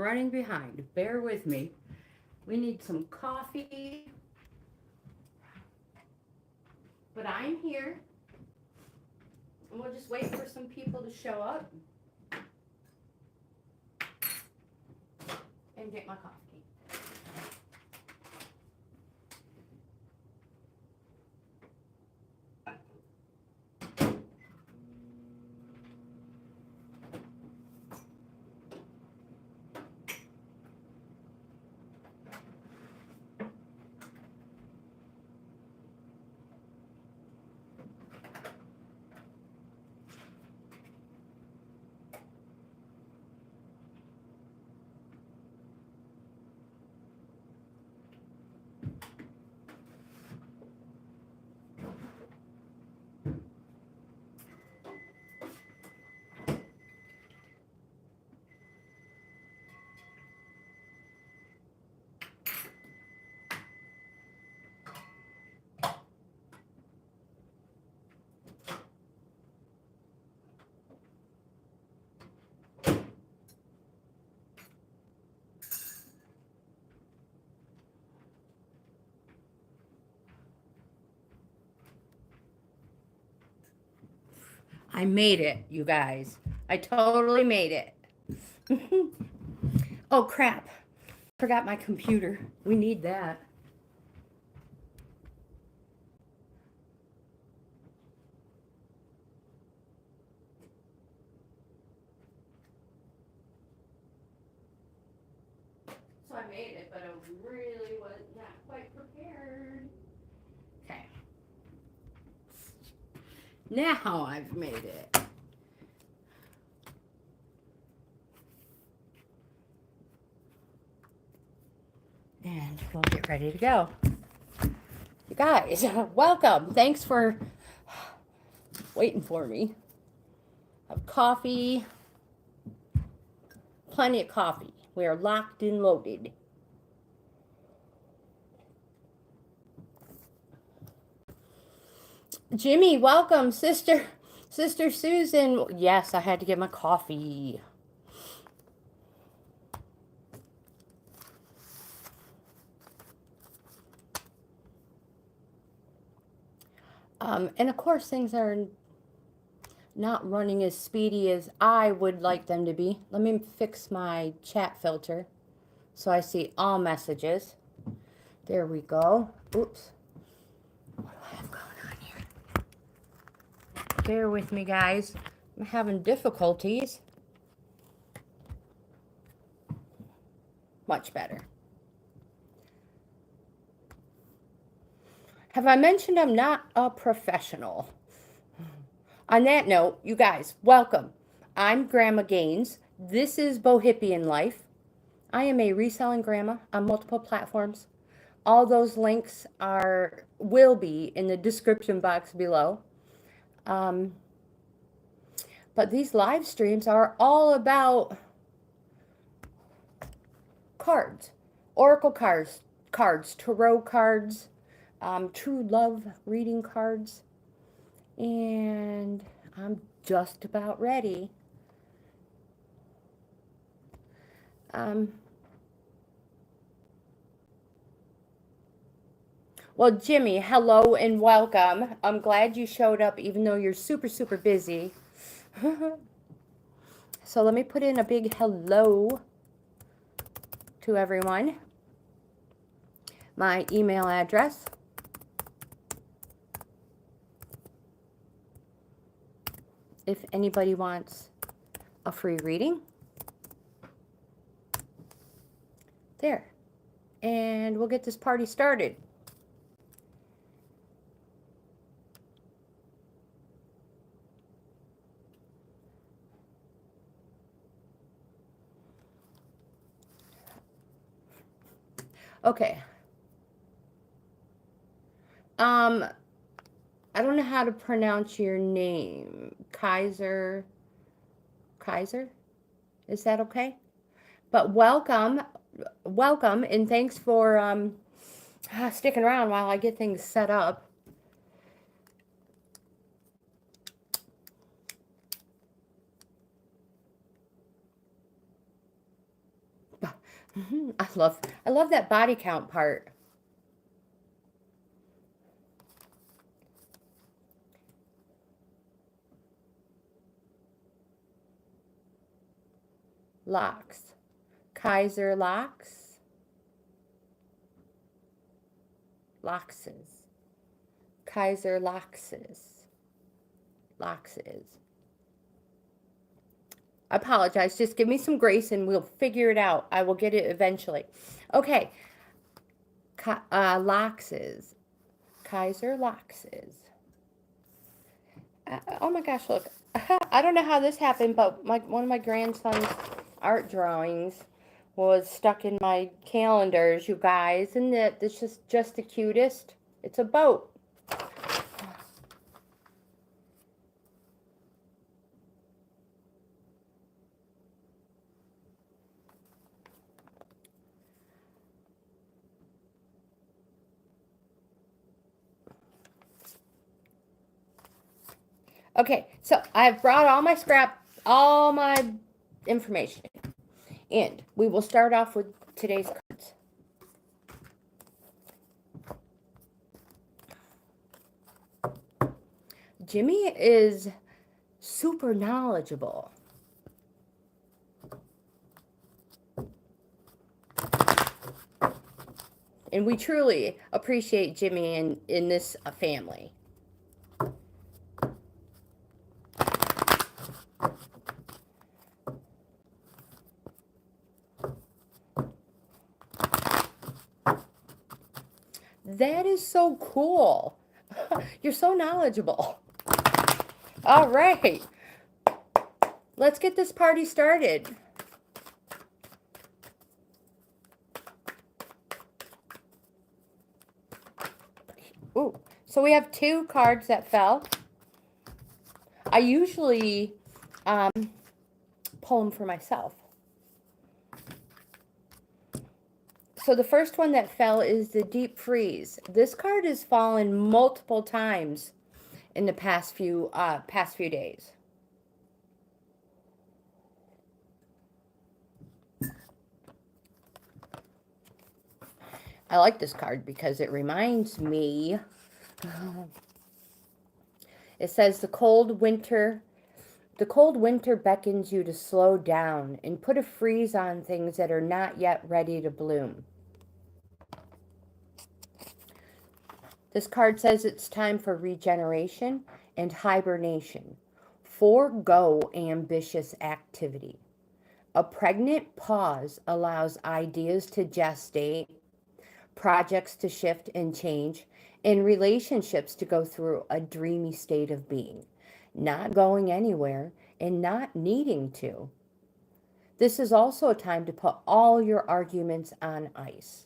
running behind. Bear with me. We need some coffee. But I'm here. And we'll just wait for some people to show up. And get my coffee. I made it, you guys. I totally made it. Oh, crap. Forgot my computer. We need that. So I made it, but I really was not quite prepared. Okay. Now I've made it. And we'll get ready to go. You guys, welcome. Thanks for waiting for me. Have coffee. Plenty of coffee. We are locked and loaded. Jimmy, welcome. Sister Susan. Yes, I had to get my coffee. And of course, things are not running as speedy as I would like them to be. Let me fix my chat filter so I see all messages. There we go. Oops. What do I have going on here? Bear with me, guys. I'm having difficulties. Much better. Have I mentioned I'm not a professional? On that note, you guys, welcome. I'm Grandma Gaines. This is Bohippian Life. I am a reselling grandma on multiple platforms. All those links will be in the description box below. But these live streams are all about cards, oracle cards, tarot cards, true love reading cards. And I'm just about ready. Well, Jimmy, hello and welcome. I'm glad you showed up even though you're super, super busy. So let me put in a big hello to everyone. My email address. If anybody wants a free reading. There. And we'll get this party started. Okay. I don't know how to pronounce your name. Kaiser? Is that okay? But welcome, and thanks for sticking around while I get things set up. I love that body count part. Locks. Kaiser locks. Loxes. Kaiser loxes. Loxes. I apologize. Just give me some grace and we'll figure it out. I will get it eventually. Okay. Loxes. Kaiser loxes. Oh my gosh, look. I don't know how this happened, but one of my grandson's art drawings was stuck in my calendars, you guys. And this is just the cutest. It's a boat. Okay, so I've brought all my information. And we will start off with today's cards. Jimmy is super knowledgeable. And we truly appreciate Jimmy in this family. That is so cool. You're so knowledgeable. All right. Let's get this party started. Ooh, so we have 2 cards that fell. I usually pull them for myself. So the first one that fell is the Deep Freeze. This card has fallen multiple times in the past few days. I like this card because it reminds me. It says the cold winter beckons you to slow down and put a freeze on things that are not yet ready to bloom. This card says it's time for regeneration and hibernation. Forego ambitious activity. A pregnant pause allows ideas to gestate, projects to shift and change, and relationships to go through a dreamy state of being, not going anywhere and not needing to. This is also a time to put all your arguments on ice.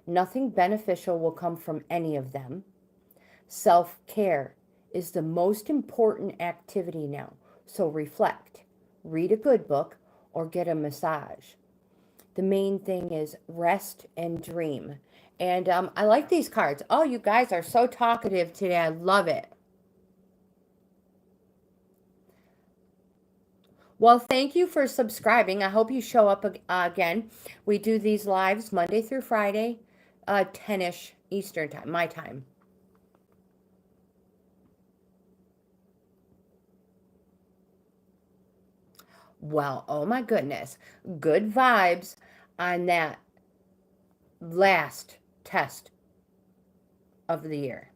Nothing beneficial will come from any of them. Self-care is the most important activity now, so reflect, read a good book, or get a massage. The main thing is rest and dream. And I like these cards. Oh, you guys are so talkative today. I love it. Well, thank you for subscribing. I hope you show up again. We do these lives Monday through Friday, 10-ish Eastern time, my time. Well, oh my goodness. Good vibes on that last test of the year.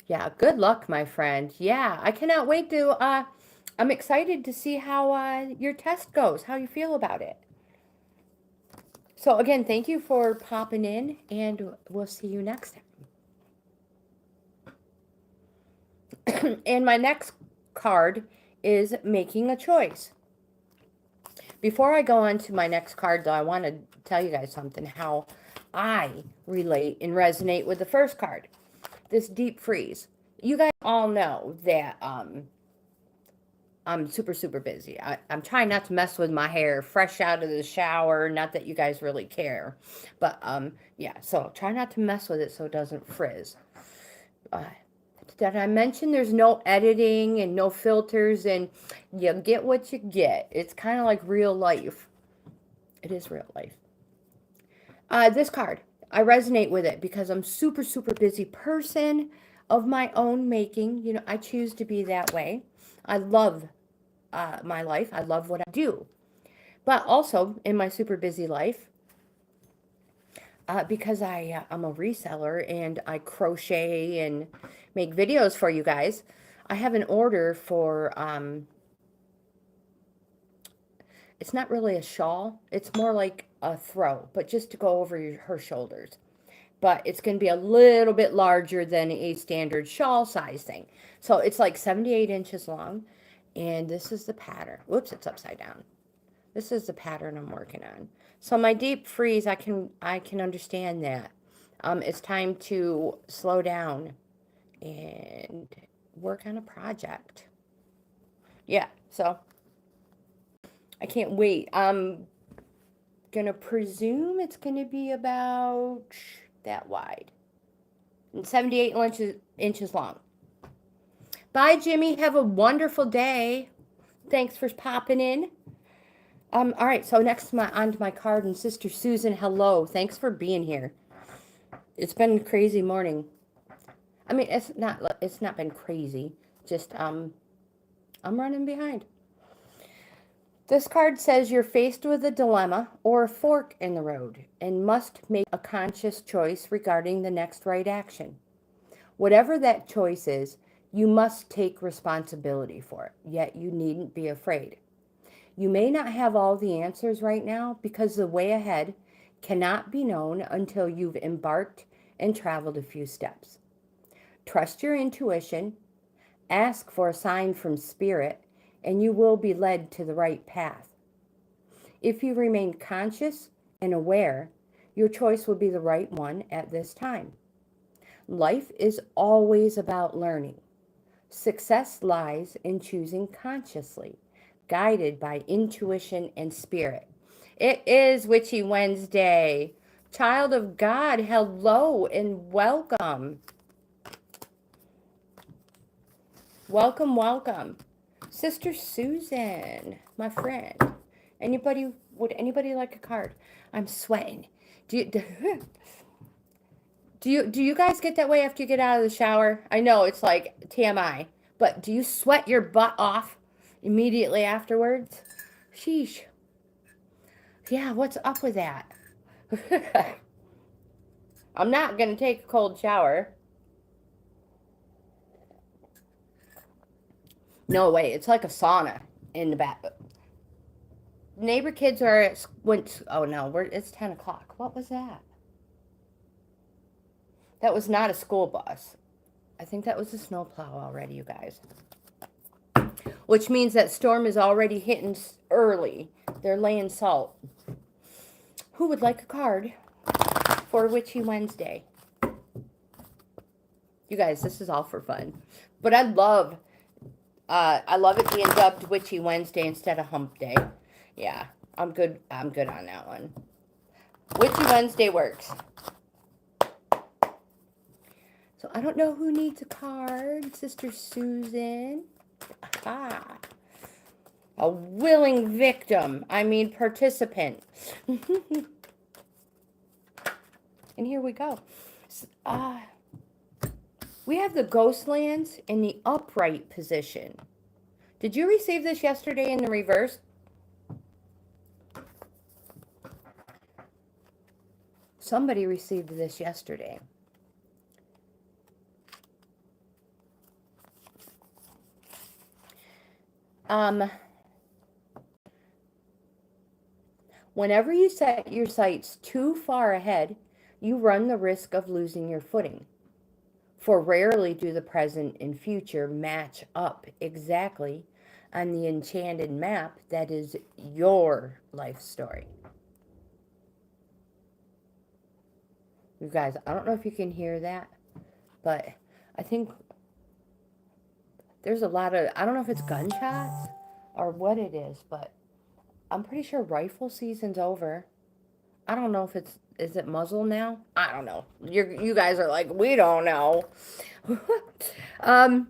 Yeah, good luck, my friend. Yeah, I cannot wait to, I'm excited to see how your test goes, how you feel about it. So again, thank you for popping in, and we'll see you next time. And my next card is making a choice. Before I go on to my next card, though, I want to tell you guys something, how I relate and resonate with the first card. This deep freeze. You guys all know that I'm super, super busy. I'm trying not to mess with my hair fresh out of the shower. Not that you guys really care. But, yeah, so try not to mess with it so it doesn't frizz. Did I mention there's no editing and no filters, and you get what you get? It's kind of like real life. It is real life. This card, I resonate with it because I'm super, super busy person of my own making. You know, I choose to be that way. I love my life. I love what I do. But also in my super busy life, because I'm a reseller and I crochet and make videos for you guys, I have an order for, it's not really a shawl. It's more like a throw, but just to go over her shoulders. But it's going to be a little bit larger than a standard shawl size thing. So it's like 78 inches long. And this is the pattern. Whoops, it's upside down. This is the pattern I'm working on. So my deep freeze, I can understand that. It's time to slow down and work on a project. Yeah, so I can't wait. I'm gonna presume it's gonna be about that wide and 78 inches long. Bye, Jimmy. Have a wonderful day. Thanks for popping in. All right, so next onto my card, and Sister Susan, hello. Thanks for being here. It's been a crazy morning. I mean, it's not been crazy. Just I'm running behind. This card says you're faced with a dilemma or a fork in the road and must make a conscious choice regarding the next right action. Whatever that choice is, you must take responsibility for it, yet you needn't be afraid. You may not have all the answers right now because the way ahead cannot be known until you've embarked and traveled a few steps. Trust your intuition, ask for a sign from Spirit, and you will be led to the right path. If you remain conscious and aware, your choice will be the right one at this time. Life is always about learning. Success lies in choosing consciously, guided by intuition and spirit. It is Witchy Wednesday. Child of God, hello and welcome. Welcome, welcome. Sister Susan, my friend. Would anybody like a card? I'm sweating. Do you guys get that way after you get out of the shower? I know it's like TMI, but do you sweat your butt off immediately afterwards? Sheesh. Yeah, what's up with that? I'm not going to take a cold shower. No way, it's like a sauna in the back. Neighbor kids oh no, it's 10 o'clock. What was that? That was not a school bus. I think that was a snowplow already, you guys. Which means that storm is already hitting early. They're laying salt. Who would like a card for Witchy Wednesday? You guys, this is all for fun. But I love it being dubbed Witchy Wednesday instead of Hump Day. Yeah, I'm good on that one. Witchy Wednesday works. So I don't know who needs a card. Sister Susan. Aha. A willing victim. I mean participant. And here we go. We have the Ghostlands in the upright position. Did you receive this yesterday in the reverse? Somebody received this yesterday. Whenever you set your sights too far ahead, you run the risk of losing your footing. For rarely do the present and future match up exactly on the enchanted map that is your life story. You guys, I don't know if you can hear that, but I think there's a lot of, I don't know if it's gunshots or what it is, but I'm pretty sure rifle season's over. I don't know if is it muzzle now? I don't know. You guys are like, we don't know. um,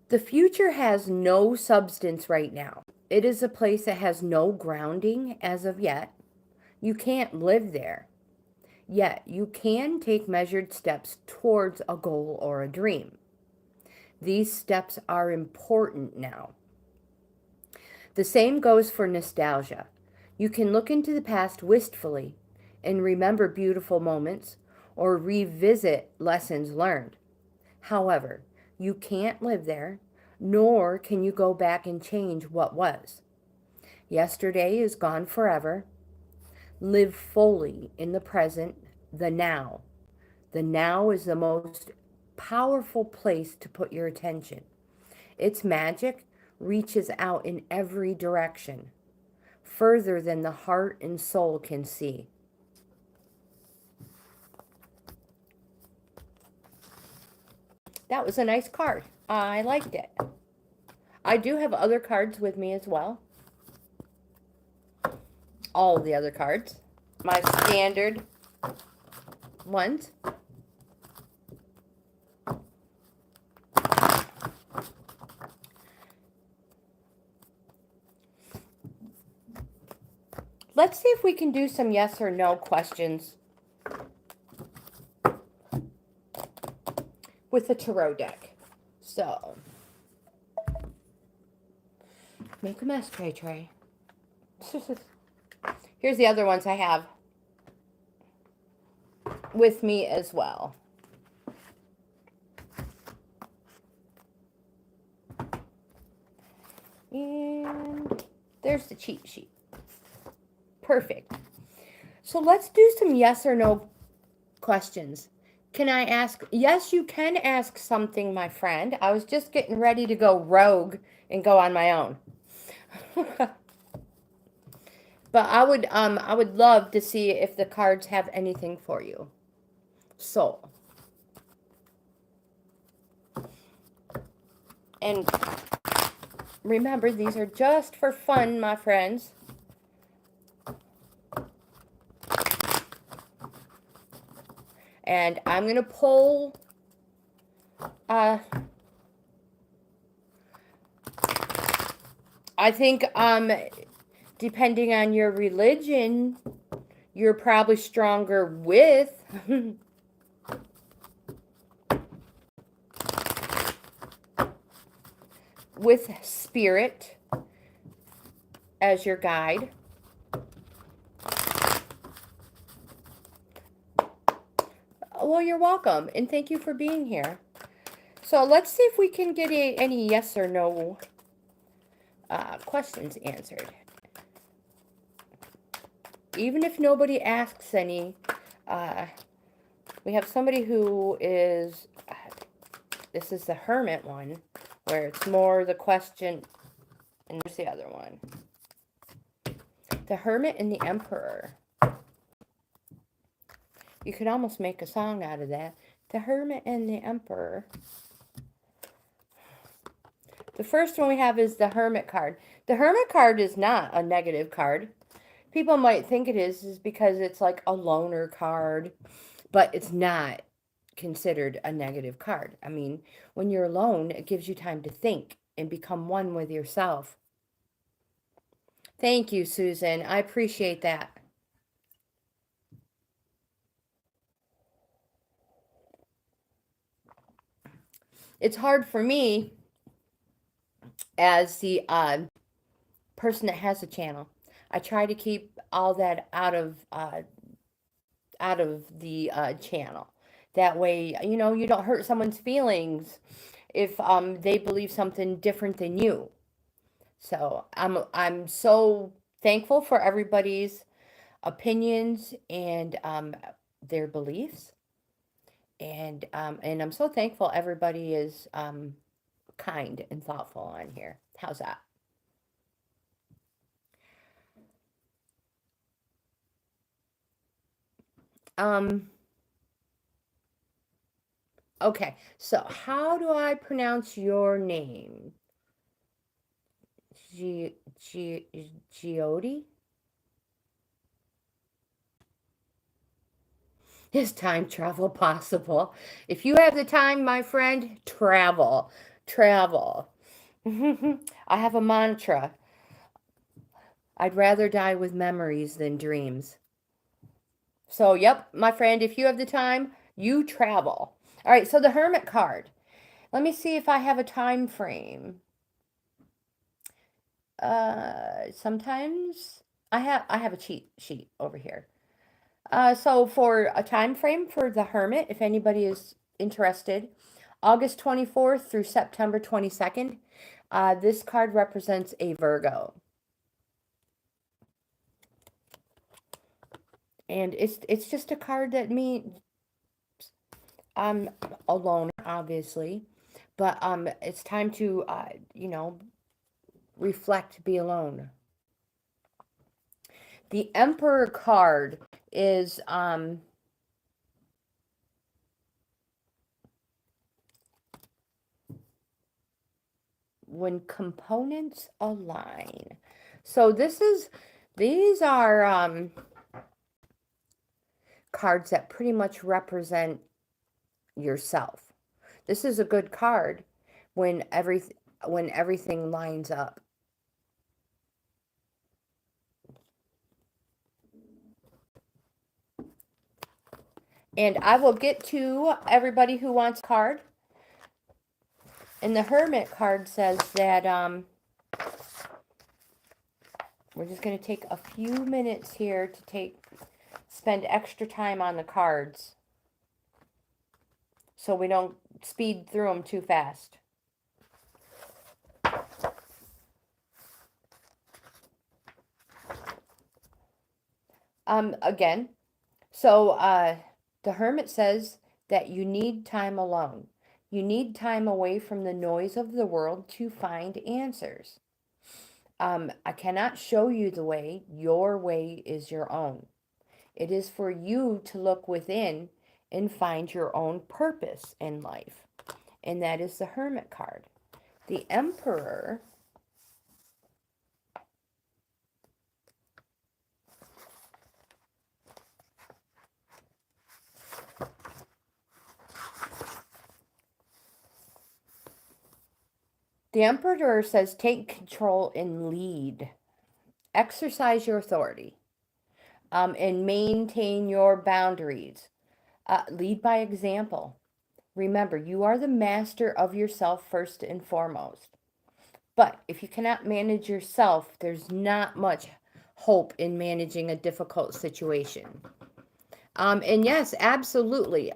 the future has no substance right now. It is a place that has no grounding as of yet. You can't live there. Yet you can take measured steps towards a goal or a dream. These steps are important now. The same goes for nostalgia. You can look into the past wistfully and remember beautiful moments or revisit lessons learned. However, you can't live there, nor can you go back and change what was. Yesterday is gone forever. Live fully in the present, the now. The now is the most powerful place to put your attention. Its magic reaches out in every direction, further than the heart and soul can see. That was a nice card. I liked it. I do have other cards with me as well. All the other cards. My standard ones. Let's see if we can do some yes or no questions with the tarot deck. So, make a mess, Trey. Here's the other ones I have with me as well. And there's the cheat sheet. Perfect. So let's do some yes or no questions. Can I ask? Yes, you can ask something, my friend. I was just getting ready to go rogue and go on my own. But I would love to see if the cards have anything for you. So, and remember, these are just for fun, my friends. And I'm going to pull I think depending on your religion, you're probably stronger with with spirit as your guide. Well, you're welcome, and thank you for being here. So let's see if we can get any yes or no questions answered. Even if nobody asks any, we have somebody who is, this is the Hermit one, where it's more the question, and there's the other one. The Hermit and the Emperor. You could almost make a song out of that. The Hermit and the Emperor. The first one we have is the Hermit card. The Hermit card is not a negative card. People might think it is because it's like a loner card, but it's not considered a negative card. I mean, when you're alone, it gives you time to think and become one with yourself. Thank you, Susan. I appreciate that. It's hard for me as the person that has a channel. I try to keep all that out of the channel. That way, you know, you don't hurt someone's feelings if they believe something different than you. So I'm so thankful for everybody's opinions and their beliefs. And I'm so thankful everybody is kind and thoughtful on here. How's that? Okay, so how do I pronounce your name? Giodi? Is time travel possible? If you have the time, my friend, travel. Travel. I have a mantra. I'd rather die with memories than dreams. So, yep, my friend, if you have the time, you travel. All right, so the Hermit card. Let me see if I have a time frame. Sometimes I have a cheat sheet over here. So for a time frame for the Hermit, if anybody is interested, August 24th through September 22nd. This card represents a Virgo. And it's just a card that means I'm alone, obviously, but it's time to reflect, be alone. The Emperor card is when components align. So these are cards that pretty much represent yourself. This is a good card when everything lines up. And I will get to everybody who wants a card. And the Hermit card says that we're just going to take a few minutes here to spend extra time on the cards so we don't speed through them too fast. Again, so the Hermit says that you need time alone. You need time away from the noise of the world to find answers. I cannot show you the way. Your way is your own. It is for you to look within and find your own purpose in life. And that is the Hermit card. The Emperor says take control and lead. Exercise your authority. And maintain your boundaries. Lead by example. Remember, you are the master of yourself first and foremost. But if you cannot manage yourself, there's not much hope in managing a difficult situation. And yes, absolutely.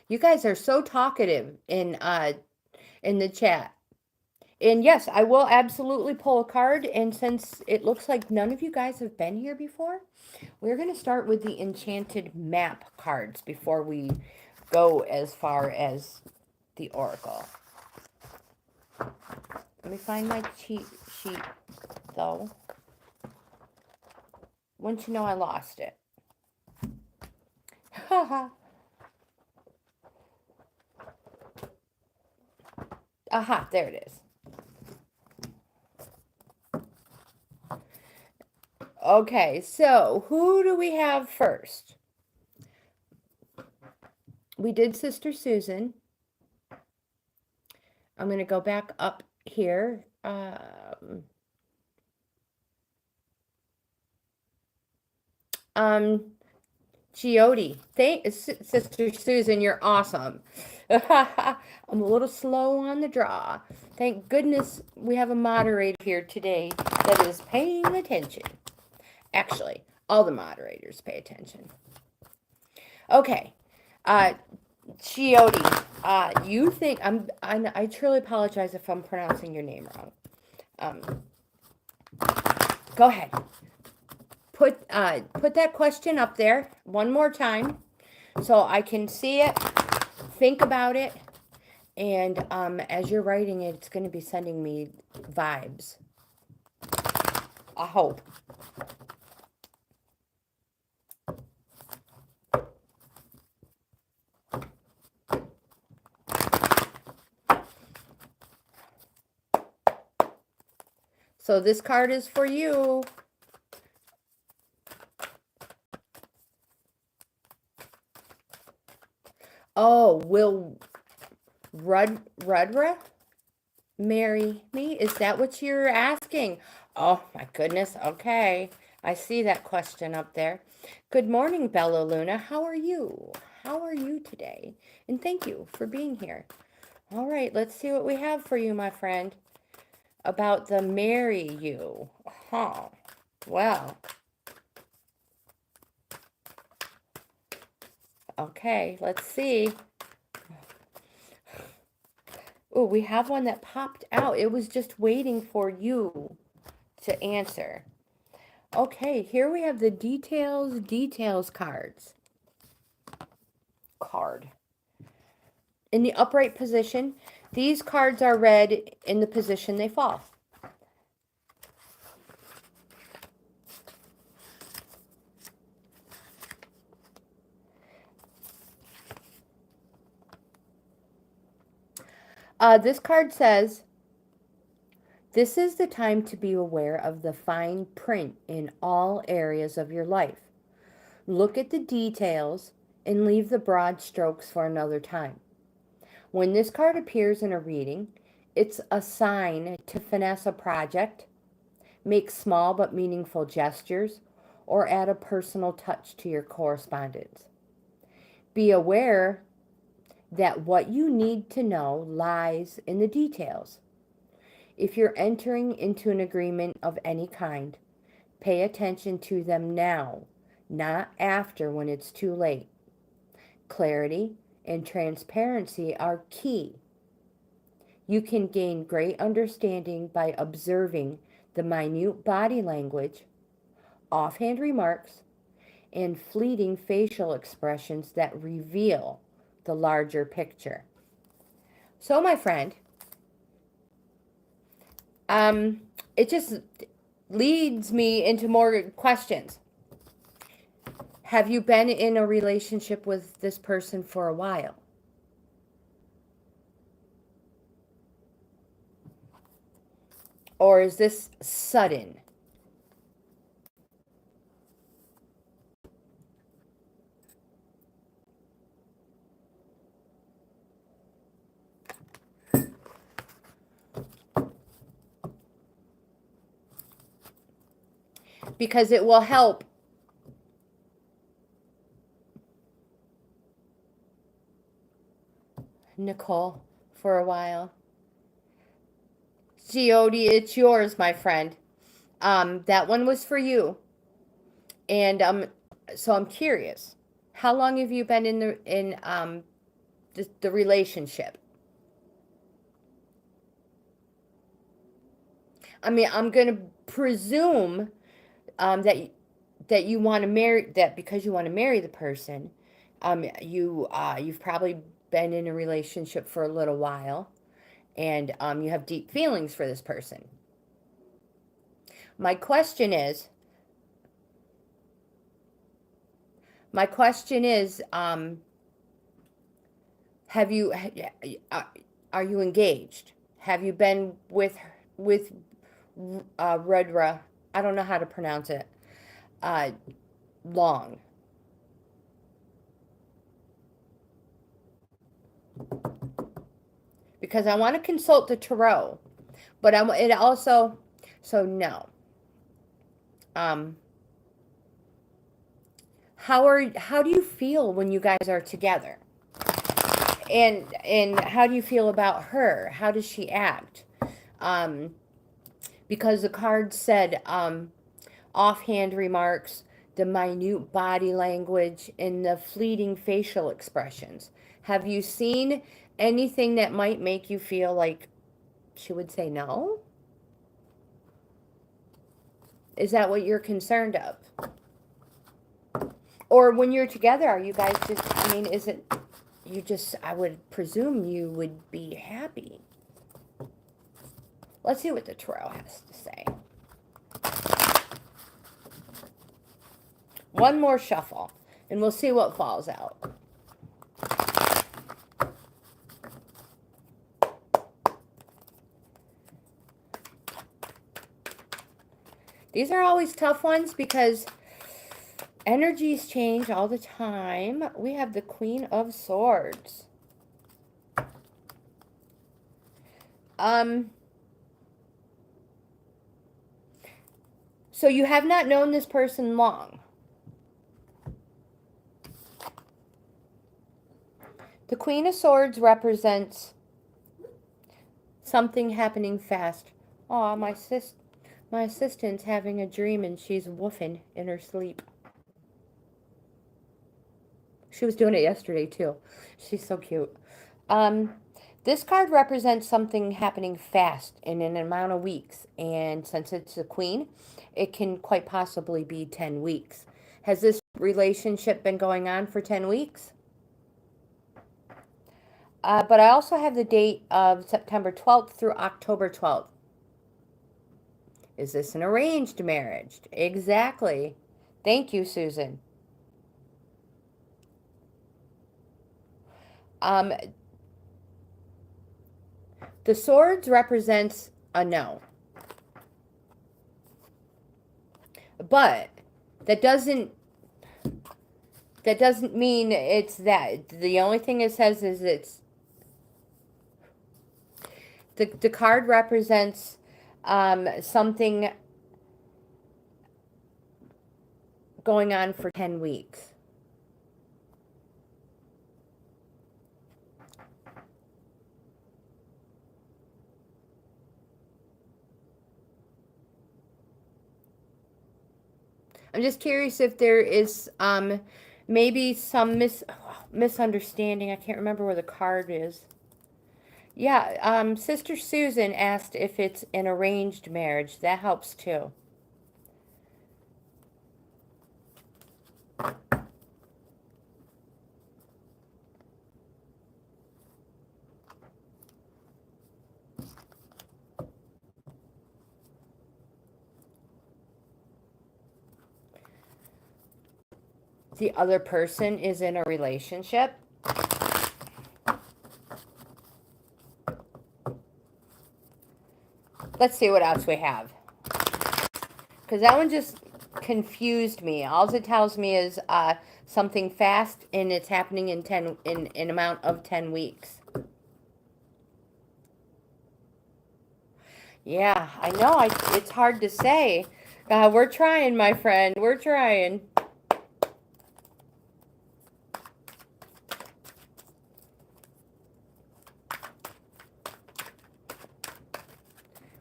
You guys are so talkative in the chat. And yes, I will absolutely pull a card. And since it looks like none of you guys have been here before, we're going to start with the Enchanted Map cards before we go as far as the Oracle. Let me find my cheat sheet, though. Once you know I lost it. Haha. Aha, there it is. Okay, so who do we have first? We did Sister Susan. I'm going to go back up here. Giodi. Sister Susan, you're awesome. I'm a little slow on the draw. Thank goodness we have a moderator here today that is paying attention. Actually, all the moderators pay attention. Okay. Giodi, you think I truly apologize if I'm pronouncing your name wrong. Go ahead. Put that question up there one more time so I can see it, think about it, and as you're writing it, it's going to be sending me vibes. I hope. So this card is for you. Oh, will Rudra marry me? Is that what you're asking? Oh my goodness. Okay. I see that question up there. Good morning, Bella Luna. How are you? How are you today? And thank you for being here. All right, let's see what we have for you, my friend, about the marry you. Huh. Well, okay, let's see. Oh, we have one that popped out. It was just waiting for you to answer. Okay, here we have the details card. In the upright position, these cards are read in the position they fall. This card says, this is the time to be aware of the fine print in all areas of your life. Look at the details and leave the broad strokes for another time. When this card appears in a reading, it's a sign to finesse a project, make small but meaningful gestures, or add a personal touch to your correspondence. Be aware that what you need to know lies in the details. If you're entering into an agreement of any kind, pay attention to them now, not after when it's too late. Clarity and transparency are key. You can gain great understanding by observing the minute body language, offhand remarks, and fleeting facial expressions that reveal the larger picture. So, my friend, it just leads me into more questions. Have you been in a relationship with this person for a while? Or is this sudden? Because it will help. Nicole, for a while. Geody, it's yours, my friend. That one was for you. And so I'm curious. How long have you been in the relationship? I mean, I'm going to presume that you want to marry, that because you want to marry the person, you've probably been in a relationship for a little while, and you have deep feelings for this person. My question is, have you are you engaged? Have you been with Rudra? I don't know how to pronounce it. Long. Because I want to consult the tarot, but it also, so no. How do you feel when you guys are together? And how do you feel about her? How does she act? Because the card said offhand remarks, the minute body language, and the fleeting facial expressions. Have you seen anything that might make you feel like she would say no? Is that what you're concerned of? Or when you're together, are you guys just, I mean, is it, you just, I would presume you would be happy. Let's see what the tarot has to say. One more shuffle, and we'll see what falls out. These are always tough ones because Energies change all the time. We have the Queen of Swords. So you have not known this person long. The Queen of Swords represents something happening fast. Aw, my assistant's having a dream and she's woofing in her sleep. She was doing it yesterday too. She's so cute. This card represents something happening fast in an amount of weeks. And since it's a queen, it can quite possibly be 10 weeks. Has this relationship been going on for 10 weeks? But I also have the date of September 12th through October 12th. Is this an arranged marriage? Exactly. Thank you, Susan. The swords represents a no. But that doesn't mean it's that. The only thing it says is it's the card represents something going on for 10 weeks. I'm just curious if there is maybe some misunderstanding. I can't remember where the card is. Yeah, Sister Susan asked if it's an arranged marriage. That helps too. The other person is in a relationship. Let's see what else we have. Because that one just confused me. All it tells me is something fast and it's happening in amount of 10 weeks. Yeah, I know. It's hard to say. We're trying, my friend. We're trying.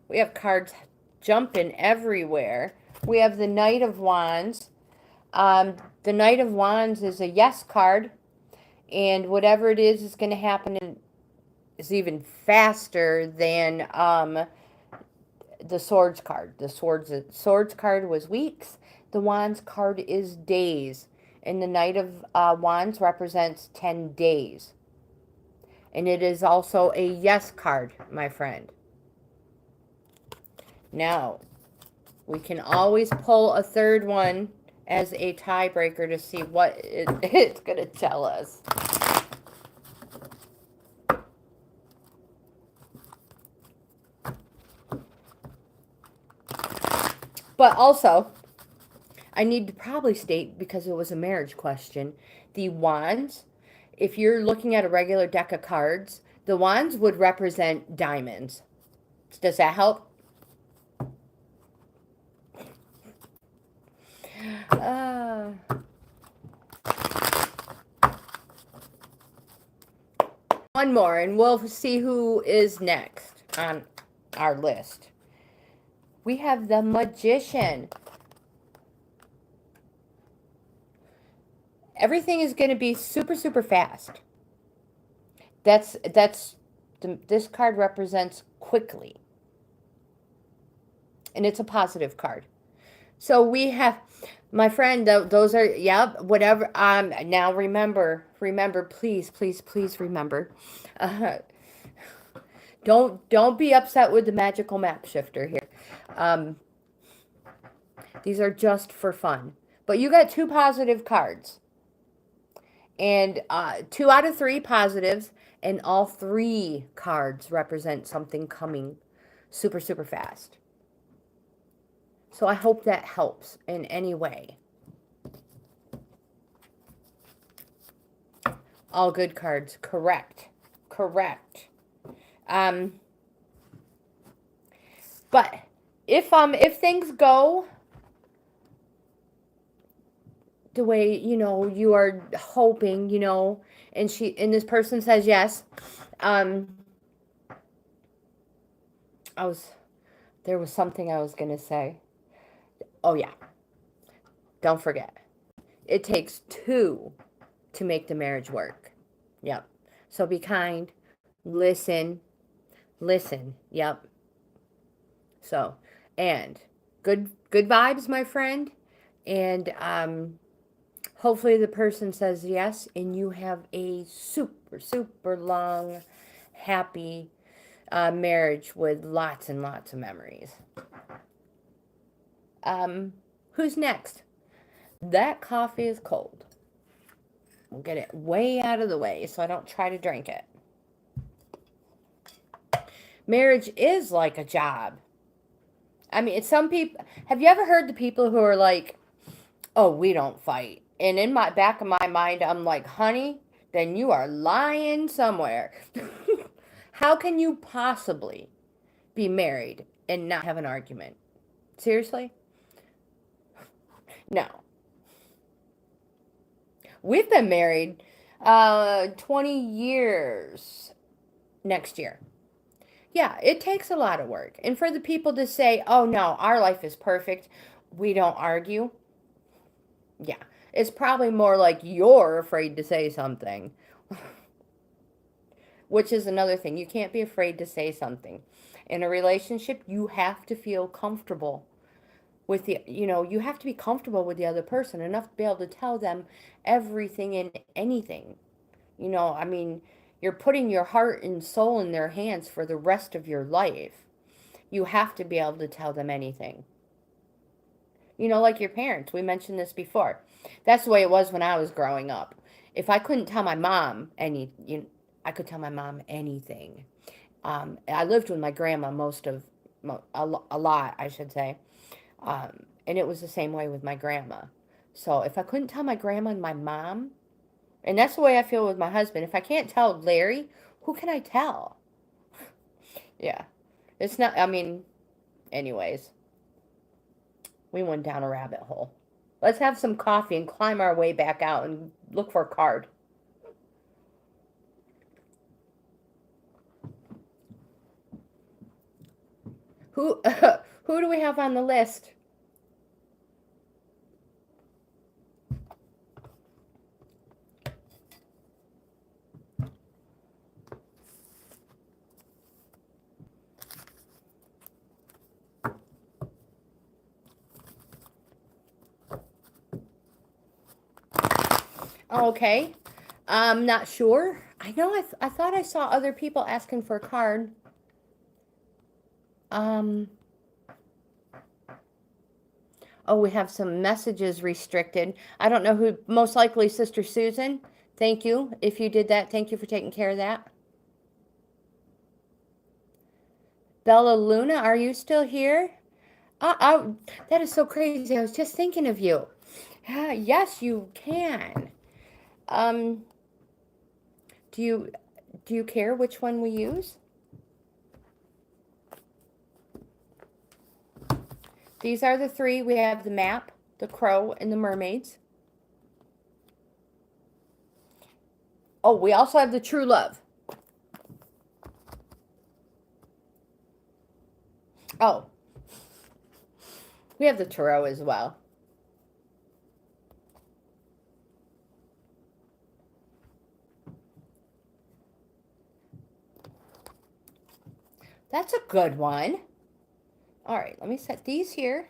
We have cards jumping everywhere. We have the Knight of Wands. The Knight of Wands is a yes card. And whatever it is going to happen is even faster than the Swords card. The Swords card was weeks. The Wands card is days. And the Knight of Wands represents 10 days. And it is also a yes card, my friend. Now, we can always pull a third one as a tiebreaker to see what it's going to tell us. But also, I need to probably state, because it was a marriage question, the wands, if you're looking at a regular deck of cards, the wands would represent diamonds. Does that help? One more, and we'll see who is next on our list. We have the Magician. Everything is going to be super, super fast. This card represents quickly. And it's a positive card. So we have, my friend, those are, yep, whatever. Now remember, please, please, please remember. Don't be upset with the magical map shifter here. These are just for fun. But you got 2 positive cards. And 2 out of 3 positives, and all 3 cards represent something coming super, super fast. So I hope that helps in any way. All good cards. Correct. Correct. Um, but if things go the way, you are hoping, and this person says yes, um, I was, there was something I was going to say. Oh yeah. Don't forget. It takes two to make the marriage work. Yep. So be kind. Listen. Listen. Yep. So, and good vibes, my friend. And hopefully the person says yes and you have a super, super long, happy marriage with lots and lots of memories. Who's next? That coffee is cold. We'll get it way out of the way so I don't try to drink it. Marriage is like a job. I mean, it's some people. Have you ever heard the people who are like, "Oh, we don't fight," and in my back of my mind, I'm like, "Honey, then you are lying somewhere." How can you possibly be married and not have an argument? Seriously? No. We've been married 20 years next year. Yeah, it takes a lot of work. And for the people to say, "Oh no, our life is perfect. We don't argue." Yeah. It's probably more like you're afraid to say something. Which is another thing. You can't be afraid to say something. In a relationship, you have to feel comfortable with you have to be comfortable with the other person enough to be able to tell them everything and anything. I mean, you're putting your heart and soul in their hands for the rest of your life. You have to be able to tell them anything. Like your parents. We mentioned this before. That's the way it was when I was growing up. If I couldn't tell my mom I could tell my mom anything. I lived with my grandma a lot, I should say. And it was the same way with my grandma. So if I couldn't tell my grandma and my mom, and that's the way I feel with my husband. If I can't tell Larry, who can I tell? Yeah. It's not, I mean, anyways, we went down a rabbit hole. Let's have some coffee and climb our way back out and look for a card. Who who do we have on the list? Okay. I'm not sure. I know I thought I saw other people asking for a card. Oh, we have some messages restricted. I don't know who, most likely Sister Susan. Thank you. If you did that, thank you for taking care of that. Bella Luna, are you still here? That is so crazy. I was just thinking of you. Yes, you can. Do you care which one we use? These are the three. We have the map, the crow, and the mermaids. Oh, we also have the true love. Oh, we have the tarot as well. That's a good one. All right, let me set these here.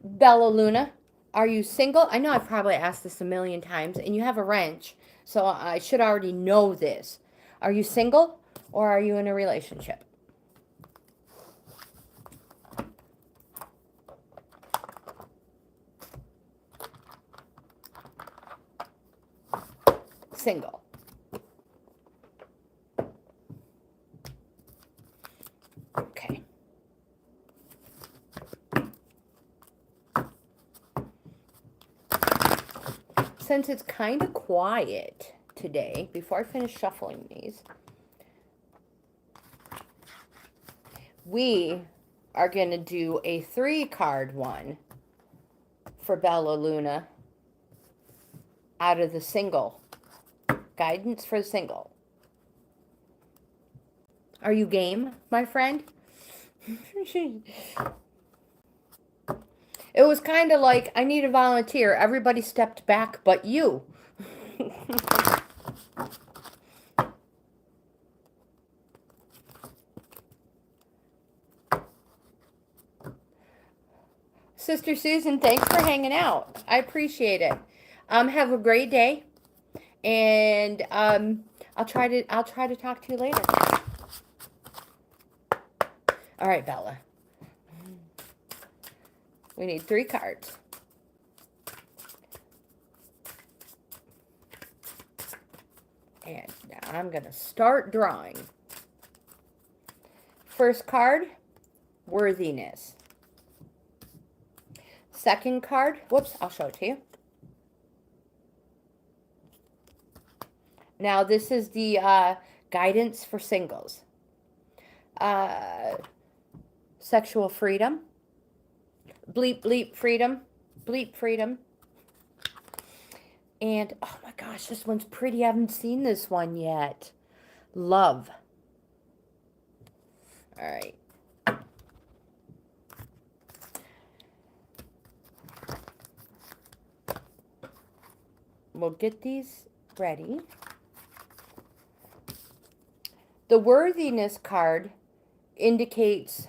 Bella Luna, are you single? I know I've probably asked this a million times, and you have a wrench, so I should already know this. Are you single or are you in a relationship? Single. Okay. since it's kind of quiet today, before I finish shuffling these, we are going to do a 3-card one for Bella Luna out of the single. Guidance for the single. Are you game, my friend? It was kind of like, I need a volunteer. Everybody stepped back but you. Sister Susan, thanks for hanging out. I appreciate it. Have a great day. And I'll try to talk to you later. All right, Bella. We need 3 cards. And now I'm going to start drawing. First card, worthiness. Second card, whoops, I'll show it to you. Now this is the guidance for singles. Sexual freedom. Bleep, bleep, freedom. Bleep, freedom. And, oh my gosh, this one's pretty. I haven't seen this one yet. Love. All right. We'll get these ready. The worthiness card indicates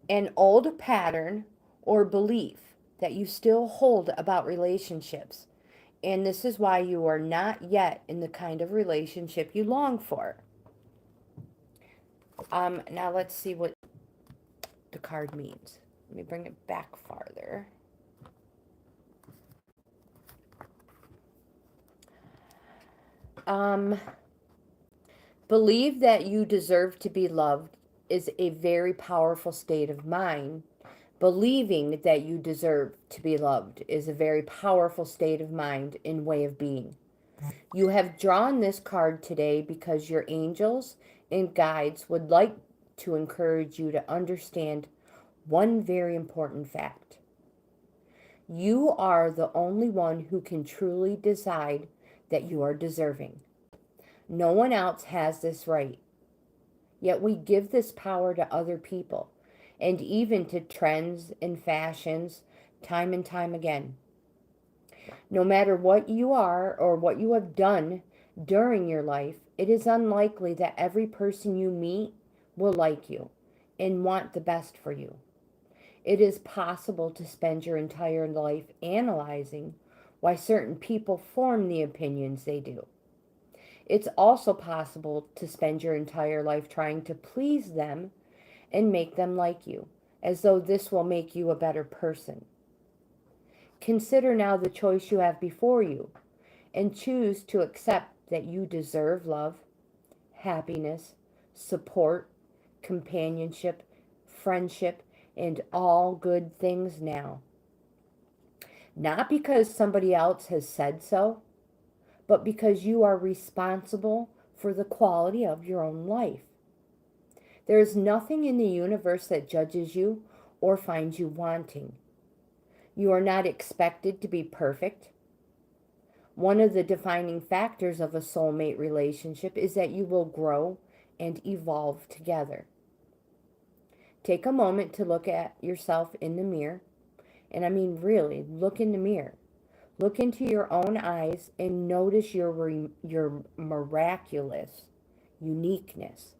an old pattern or belief that you still hold about relationships. And this is why you are not yet in the kind of relationship you long for. Now let's see what the card means. Let me bring it back farther. Believe that you deserve to be loved is a very powerful state of mind. Believing that you deserve to be loved is a very powerful state of mind and way of being. You have drawn this card today because your angels and guides would like to encourage you to understand one very important fact. You are the only one who can truly decide that you are deserving. No one else has this right. Yet we give this power to other people, and even to trends and fashions, time and time again. No matter what you are or what you have done during your life, it is unlikely that every person you meet will like you and want the best for you. It is possible to spend your entire life analyzing why certain people form the opinions they do. It's also possible to spend your entire life trying to please them and make them like you, as though this will make you a better person. Consider now the choice you have before you, and choose to accept that you deserve love, happiness, support, companionship, friendship, and all good things now. Not because somebody else has said so, but because you are responsible for the quality of your own life. There is nothing in the universe that judges you or finds you wanting. You are not expected to be perfect. One of the defining factors of a soulmate relationship is that you will grow and evolve together. Take a moment to look at yourself in the mirror. And I mean really, look in the mirror. Look into your own eyes and notice your miraculous uniqueness.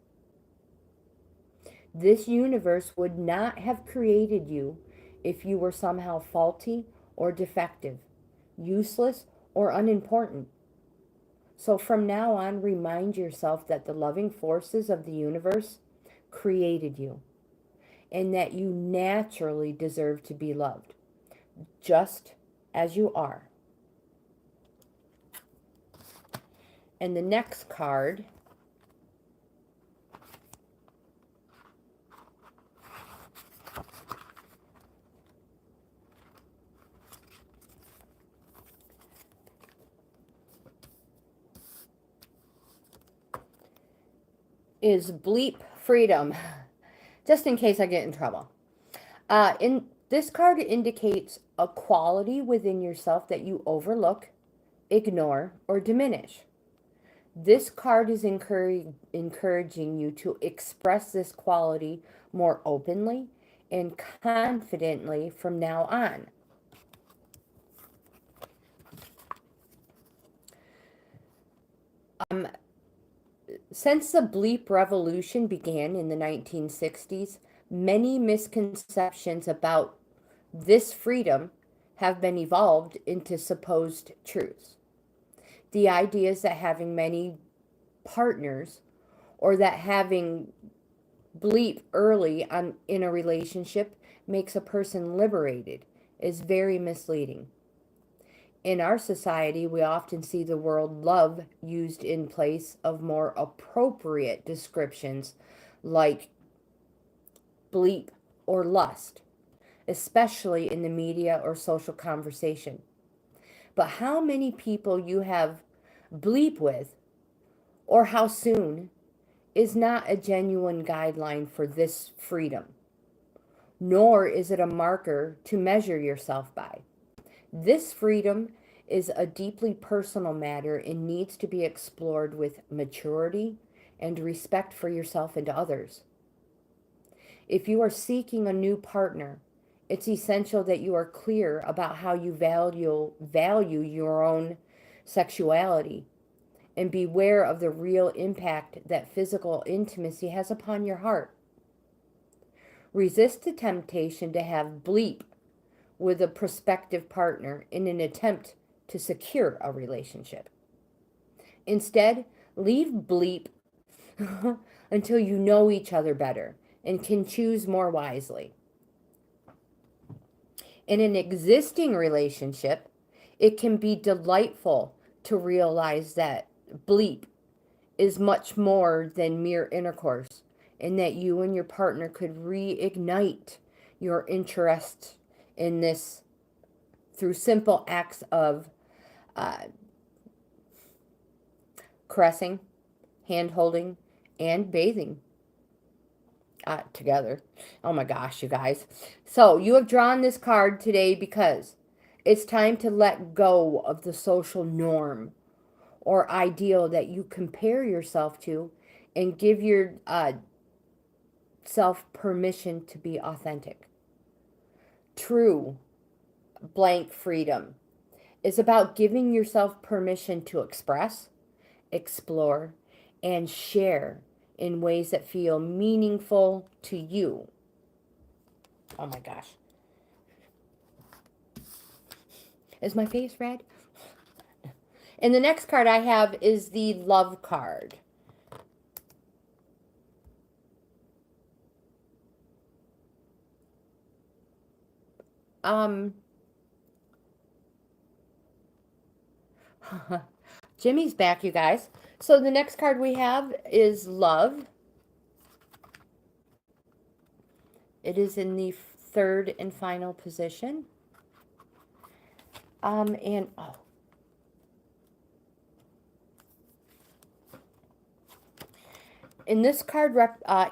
This universe would not have created you if you were somehow faulty or defective, useless or unimportant. So from now on, remind yourself that the loving forces of the universe created you and that you naturally deserve to be loved, just as you are. And the next card is bleep freedom, just in case I get in trouble. In this card indicates a quality within yourself that you overlook, ignore, or diminish. This card is encouraging you to express this quality more openly and confidently from now on. Since the bleep revolution began in the 1960s, many misconceptions about this freedom have been evolved into supposed truths. The idea is that having many partners or that having bleep early on in a relationship makes a person liberated is very misleading. In our society, we often see the word love used in place of more appropriate descriptions like bleep or lust, especially in the media or social conversation. But how many people you have bleep with or how soon is not a genuine guideline for this freedom, nor is it a marker to measure yourself by. This freedom is a deeply personal matter and needs to be explored with maturity and respect for yourself and others. If you are seeking a new partner, it's essential that you are clear about how you value your own sexuality and beware of the real impact that physical intimacy has upon your heart. Resist the temptation to have bleep with a prospective partner in an attempt to secure a relationship. Instead, leave bleep until you know each other better and can choose more wisely. In an existing relationship, it can be delightful to realize that bleep is much more than mere intercourse and that you and your partner could reignite your interest in this through simple acts of caressing, hand holding, and bathing together. Oh my gosh, you guys. So you have drawn this card today because it's time to let go of the social norm or ideal that you compare yourself to and give your self permission to be authentic. True blank freedom is about giving yourself permission to express, explore, and share in ways that feel meaningful to you. Oh my gosh. Is my face red? And the next card I have is the love card. Jimmy's back, you guys. So the next card we have is love. It is in the third and final position. And this card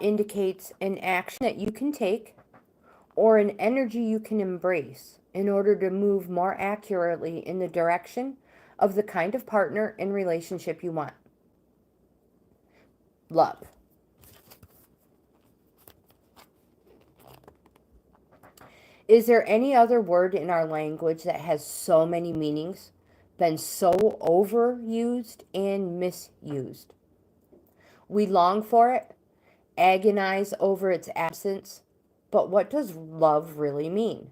indicates an action that you can take or an energy you can embrace in order to move more accurately in the direction of the kind of partner and relationship you want. Love. Is there any other word in our language that has so many meanings, been so overused and misused? We long for it, agonize over its absence, but what does love really mean?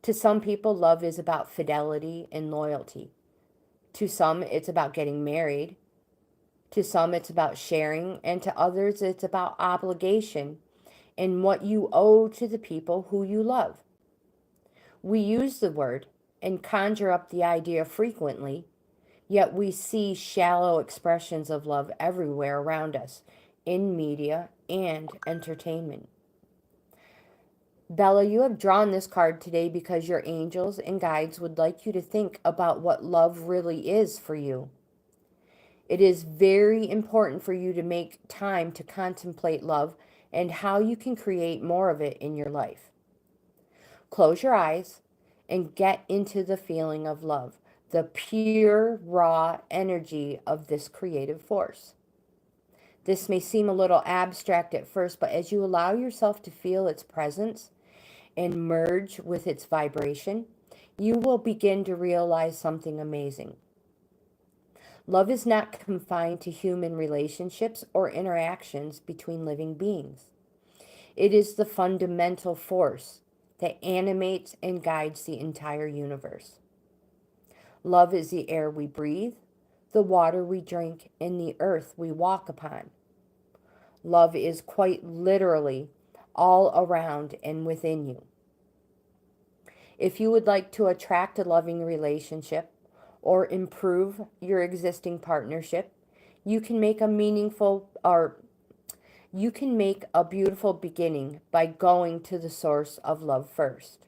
To some people, love is about fidelity and loyalty. To some, it's about getting married. To some, it's about sharing. And to others, it's about obligation and what you owe to the people who you love. We use the word and conjure up the idea frequently, yet we see shallow expressions of love everywhere around us, in media and entertainment. Bella, you have drawn this card today because your angels and guides would like you to think about what love really is for you. It is very important for you to make time to contemplate love and how you can create more of it in your life. Close your eyes and get into the feeling of love, the pure, raw energy of this creative force. This may seem a little abstract at first, but as you allow yourself to feel its presence and merge with its vibration, you will begin to realize something amazing. Love is not confined to human relationships or interactions between living beings. It is the fundamental force that animates and guides the entire universe. Love is the air we breathe, the water we drink, and the earth we walk upon. Love is quite literally all around and within you. If you would like to attract a loving relationship or improve your existing partnership, you can make a beautiful beginning by going to the source of love first.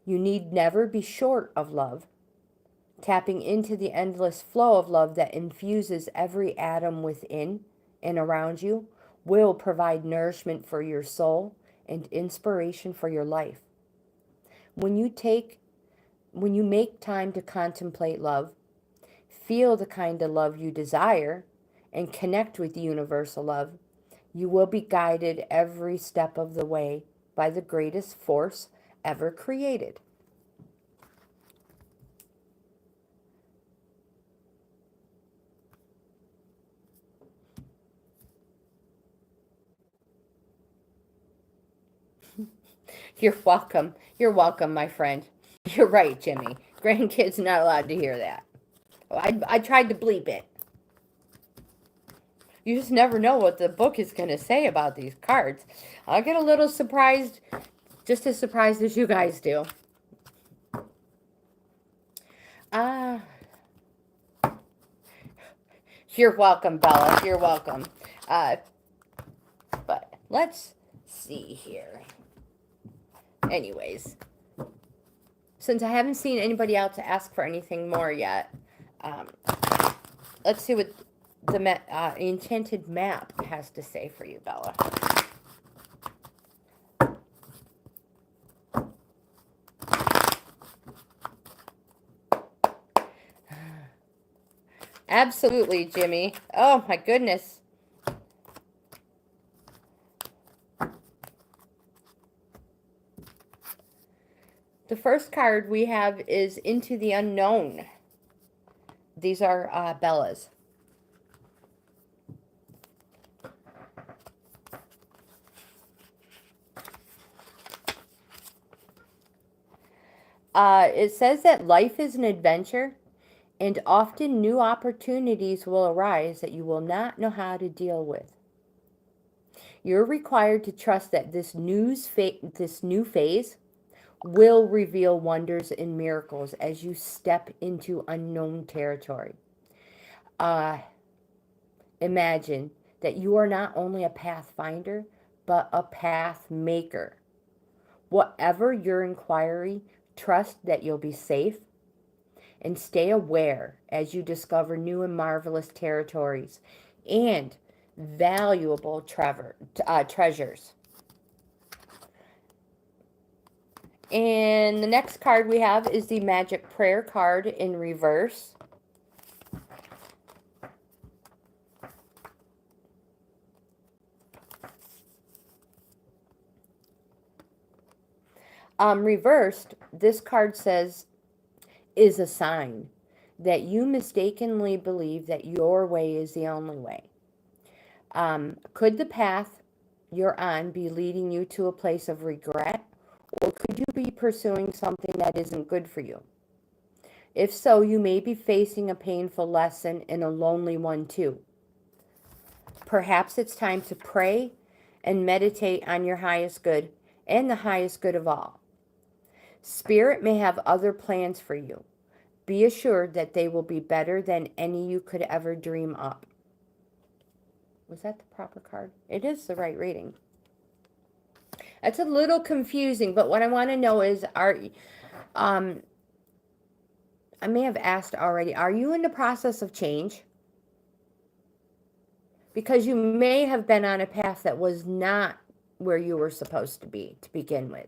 You need never be short of love. Tapping into the endless flow of love that infuses every atom within and around you will provide nourishment for your soul and inspiration for your life. When you make time to contemplate love, feel the kind of love you desire, and connect with universal love, you will be guided every step of the way by the greatest force ever created. You're welcome. You're welcome, my friend. You're right, Jimmy. Grandkids not allowed to hear that. I tried to bleep it. You just never know what the book is going to say about these cards. I'll get a little surprised, just as surprised as you guys do. You're welcome, Bella. You're welcome. But let's see here. Anyways, since I haven't seen anybody else ask for anything more yet, let's see what the enchanted map has to say for you, Bella. Absolutely, Jimmy. Oh, my goodness. The first card we have is Into the Unknown. These are Bella's. It says that life is an adventure, and often new opportunities will arise that you will not know how to deal with. You're required to trust that this new phase will reveal wonders and miracles as you step into unknown territory. Imagine that you are not only a pathfinder, but a path maker. Whatever your inquiry, trust that you'll be safe and stay aware as you discover new and marvelous territories and valuable treasures. And the next card we have is the Magic Prayer card in reverse. Reversed, this card says, is a sign that you mistakenly believe that your way is the only way. Could the path you're on be leading you to a place of regret, or could you be pursuing something that isn't good for you? If so, you may be facing a painful lesson and a lonely one too. Perhaps it's time to pray and meditate on your highest good and the highest good of all. Spirit may have other plans for you. Be assured that they will be better than any you could ever dream up. Was that the proper card? It is the right reading. That's a little confusing, but what I want to know is, I may have asked already, are you in the process of change? because you may have been on a path that was not where you were supposed to be to begin with.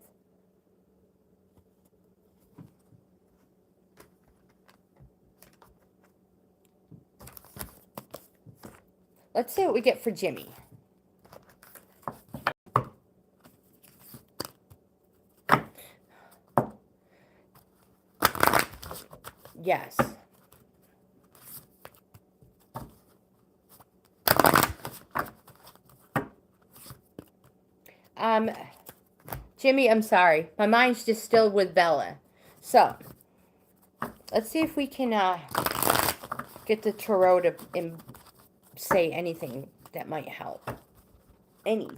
Let's see what we get for Jimmy. Yes. Jimmy, I'm sorry. My mind's just still with Bella. So, let's see if we can get the tarot to say anything that might help. Anything.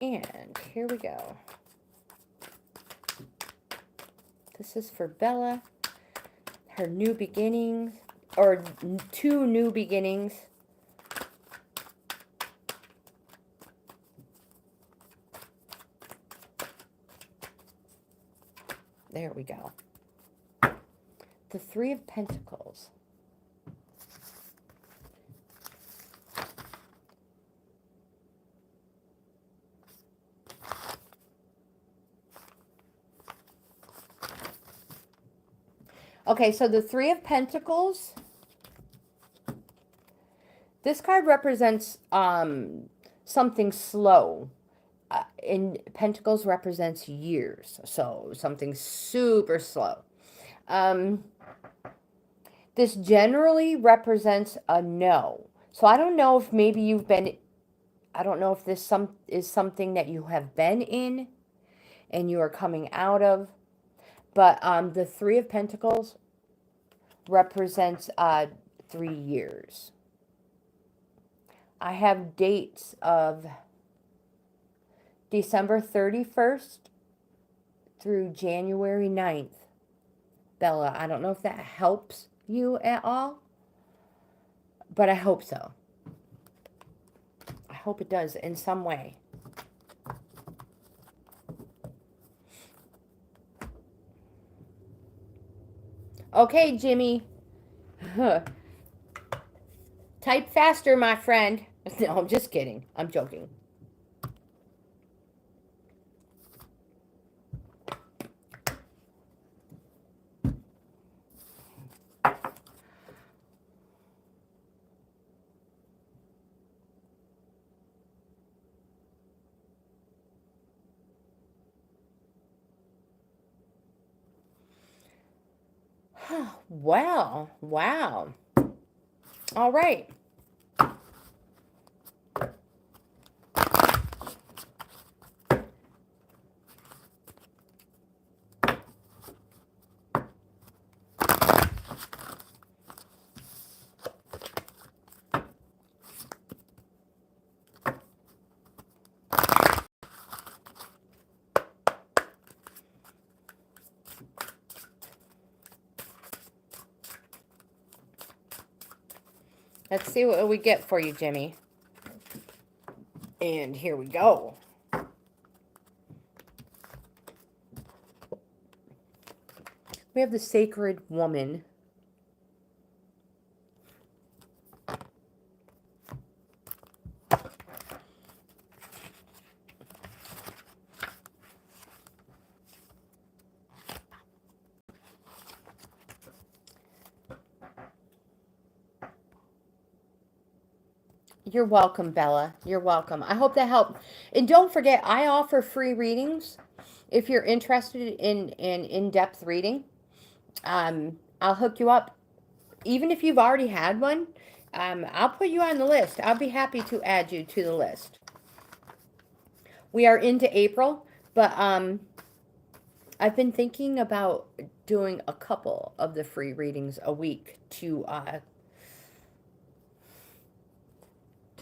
And here we go. This is for Bella. Her new beginnings, or 2 new beginnings. There we go. The 3 of Pentacles. Okay, so the 3 of Pentacles. This card represents something slow. And Pentacles represents years. So something super slow. This generally represents a no. So I don't know if maybe you've been, I don't know if this is something that you have been in and you are coming out of. But the 3 of Pentacles represents 3 years. I have dates of December 31st through January 9th. Bella, I don't know if that helps you at all, but I hope so. I hope it does in some way. Okay, Jimmy. Type faster, my friend. No, I'm just kidding. I'm joking. Wow. Wow. All right. Let's see what we get for you, Jimmy. And here we go. We have the Sacred Woman. You're welcome, Bella. You're welcome. I hope that helped. And don't forget, I offer free readings. If you're interested in in-depth reading, I'll hook you up. Even if you've already had one, I'll put you on the list. I'll be happy to add you to the list. We are into April, but I've been thinking about doing a couple of the free readings a week to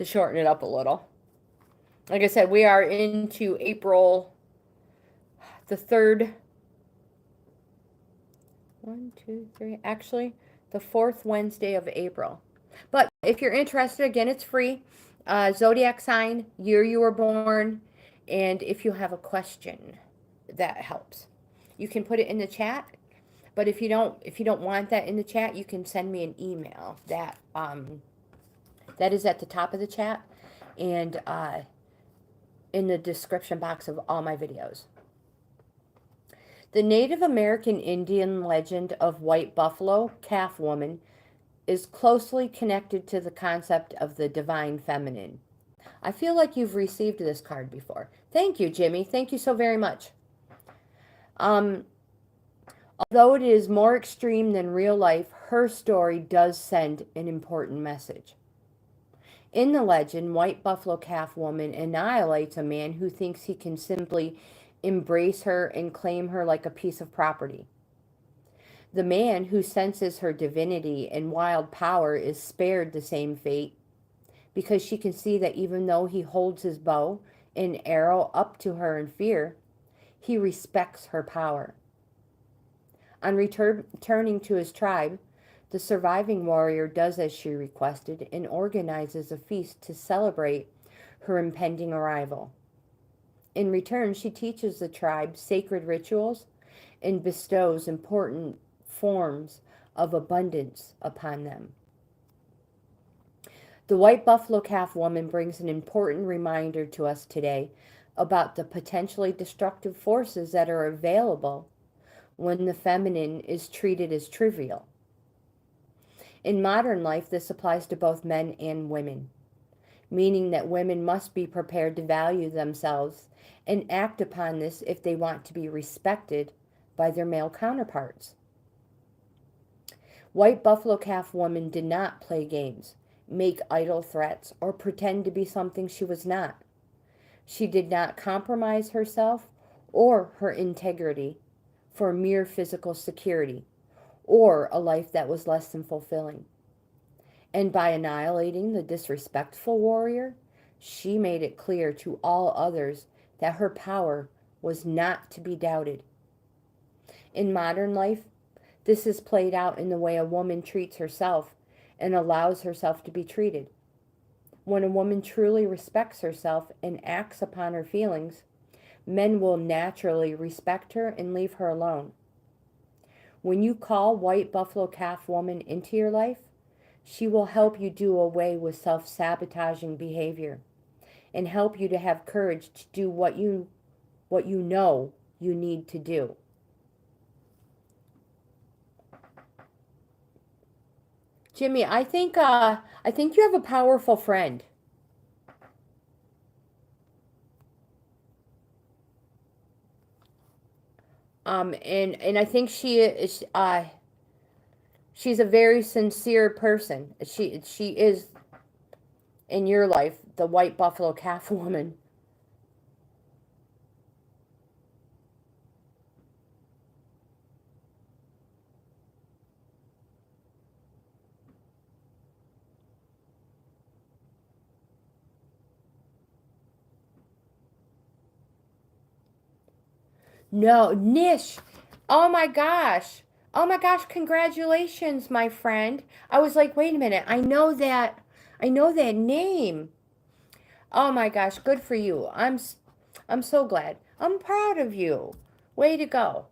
shorten it up a little. Like I said, we are into April the 3rd. 1, 2, 3. Actually, the 4th Wednesday of April. But if you're interested, again, it's free. Zodiac sign, year you were born, and if you have a question. that helps. You can put it in the chat, but if you don't want that in the chat, you can send me an email. That is at the top of the chat and in the description box of all my videos. The Native American Indian legend of White Buffalo Calf Woman is closely connected to the concept of the divine feminine. I feel like you've received this card before. Thank you, Jimmy. Thank you so very much. Although it is more extreme than real life, her story does send an important message. In the legend, White Buffalo Calf Woman annihilates a man who thinks he can simply embrace her and claim her like a piece of property. The man who senses her divinity and wild power is spared the same fate, because she can see that even though he holds his bow and arrow up to her in fear, he respects her power. On returning to his tribe, the surviving warrior does as she requested and organizes a feast to celebrate her impending arrival. In return, she teaches the tribe sacred rituals and bestows important forms of abundance upon them. The White Buffalo Calf Woman brings an important reminder to us today about the potentially destructive forces that are available when the feminine is treated as trivial. In modern life, this applies to both men and women, meaning that women must be prepared to value themselves and act upon this if they want to be respected by their male counterparts. White Buffalo Calf Woman did not play games, make idle threats, or pretend to be something she was not. She did not compromise herself or her integrity for mere physical security or a life that was less than fulfilling. And by annihilating the disrespectful warrior, she made it clear to all others that her power was not to be doubted. In modern life, this is played out in the way a woman treats herself and allows herself to be treated. When a woman truly respects herself and acts upon her feelings, men will naturally respect her and leave her alone. When you call White Buffalo Calf Woman into your life, she will help you do away with self-sabotaging behavior and help you to have courage to do what you know you need to do. Jimmy, I think you have a powerful friend. And I think she is she's a very sincere person. She is in your life the White Buffalo Calf Woman. No, Nish. Oh my gosh. Oh my gosh, congratulations, my friend. I was like, wait a minute. I know that name. Oh my gosh, good for you. I'm so glad. I'm proud of you. Way to go.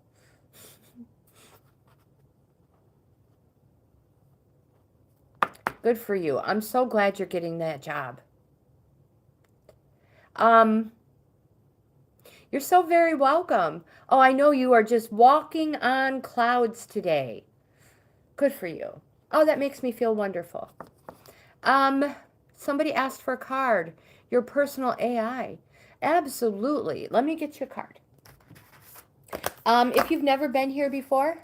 Good for you. I'm so glad you're getting that job. You're so very welcome. Oh, I know you are just walking on clouds today. Good for you. Oh, that makes me feel wonderful. Somebody asked for a card. Your personal AI. Absolutely. Let me get you a card. If you've never been here before,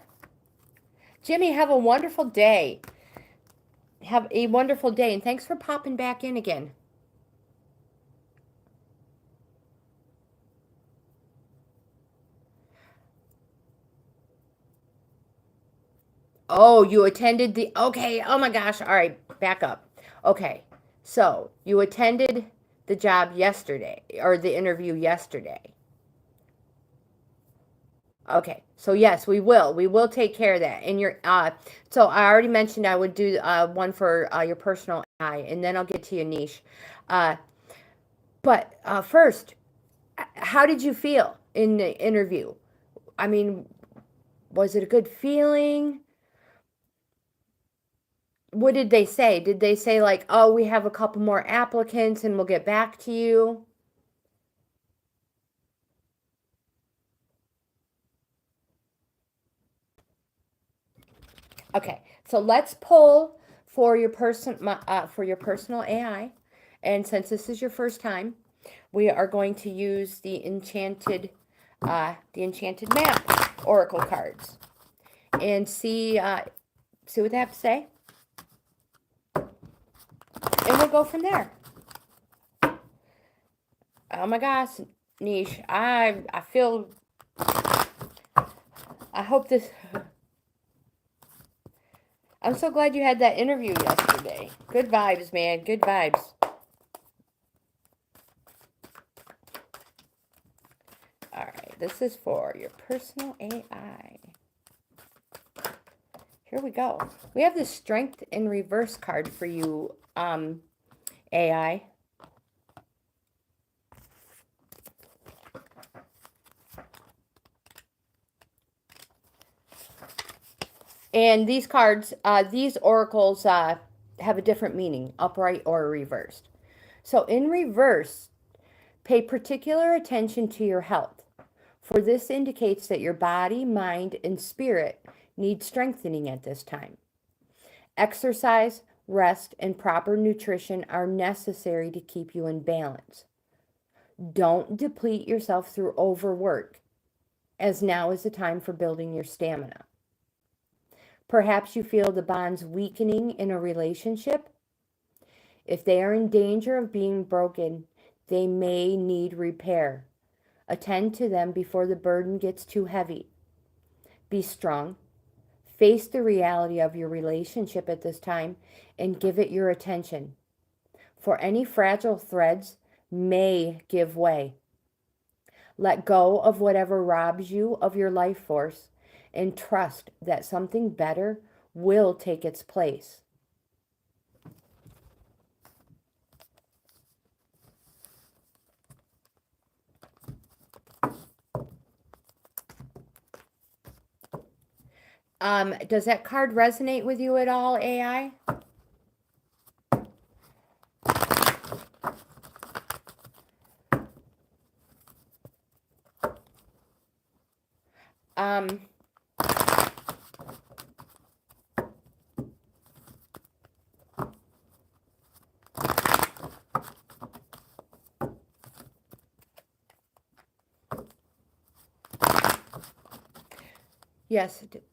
Jimmy, have a wonderful day. Have a wonderful day, and thanks for popping back in again. Oh, you attended the, okay, oh my gosh, all right, back up. Okay, so you attended the job yesterday, or the interview yesterday. Okay, so yes, we will take care of that. And your, so I already mentioned I would do one for your personal AI, and then I'll get to your niche. But first, how did you feel? in the interview? I mean, was it a good feeling? What did they say? Did they say like, oh, we have a couple more applicants and we'll get back to you? Okay, so let's pull for your personal AI, and since this is your first time, we are going to use the enchanted map oracle cards and see what they have to say, and we'll go from there. Oh my gosh, Niche, I feel. I hope this. I'm so glad you had that interview yesterday. Good vibes, man. Good vibes. All right, this is for your personal AI. Here we go. We have the Strength in Reverse card for you, AI. And these cards, these oracles have a different meaning, upright or reversed. So in reverse, pay particular attention to your health, for this indicates that your body, mind, and spirit need strengthening at this time. Exercise, rest, and proper nutrition are necessary to keep you in balance. Don't deplete yourself through overwork, as now is the time for building your stamina. Perhaps you feel the bonds weakening in a relationship. If they are in danger of being broken, they may need repair. Attend to them before the burden gets too heavy. Be strong. Face the reality of your relationship at this time and give it your attention. For any fragile threads may give way. Let go of whatever robs you of your life force and trust that something better will take its place. Does that card resonate with you at all, AI? Yes, it did.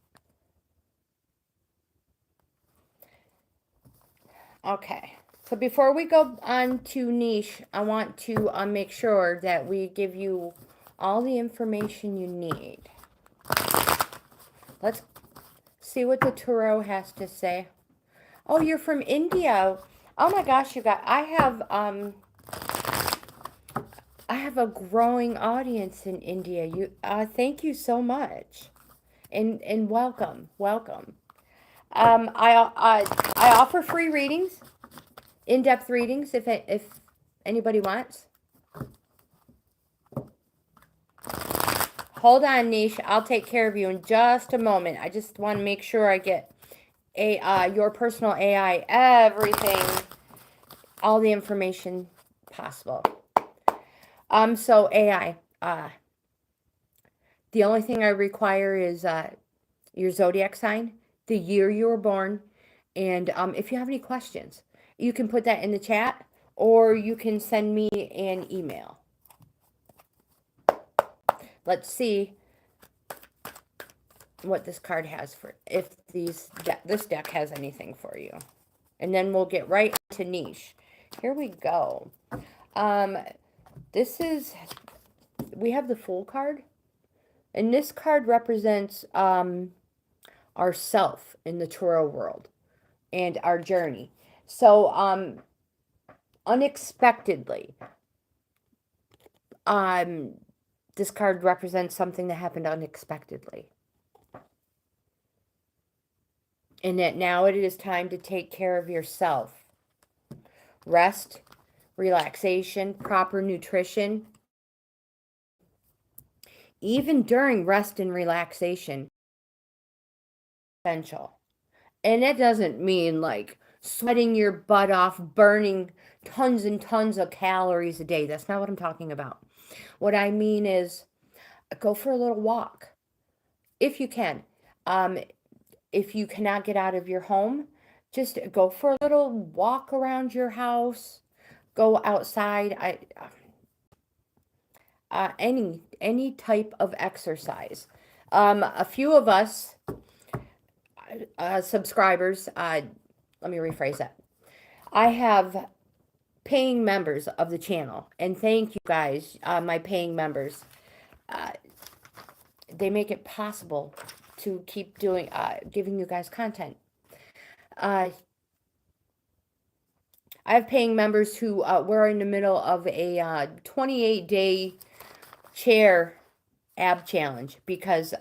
Okay. So before we go on to Niche, I want to make sure that we give you all the information you need. Let's see what the tarot has to say. Oh, you're from India. Oh my gosh, you got. I have a growing audience in India. You thank you so much. And welcome. I offer free readings, in-depth readings if anybody wants. Hold on, Niche. I'll take care of you in just a moment. I just want to make sure I get your personal AI everything, all the information possible. So AI, the only thing I require is your zodiac sign, the year you were born, and if you have any questions, you can put that in the chat or you can send me an email. Let's see what this card has for, if this deck has anything for you. And then we'll get right to Niche. Here we go. We have the Fool card. And this card represents our self in the tarot world and our journey. So unexpectedly, this card represents something that happened unexpectedly. And that now it is time to take care of yourself. Rest, relaxation, proper nutrition. even during rest and relaxation, essential. And that doesn't mean like sweating your butt off, burning tons and tons of calories a day. That's not what I'm talking about. What I mean is go for a little walk if you can. Um, if you cannot get out of your home, just go for a little walk around your house. Go outside. Any type of exercise. A few of us subscribers. Let me rephrase that. I have paying members of the channel, and thank you guys, my paying members. They make it possible to keep doing, giving you guys content. I have paying members who we're in the middle of a 28-day chair ab challenge because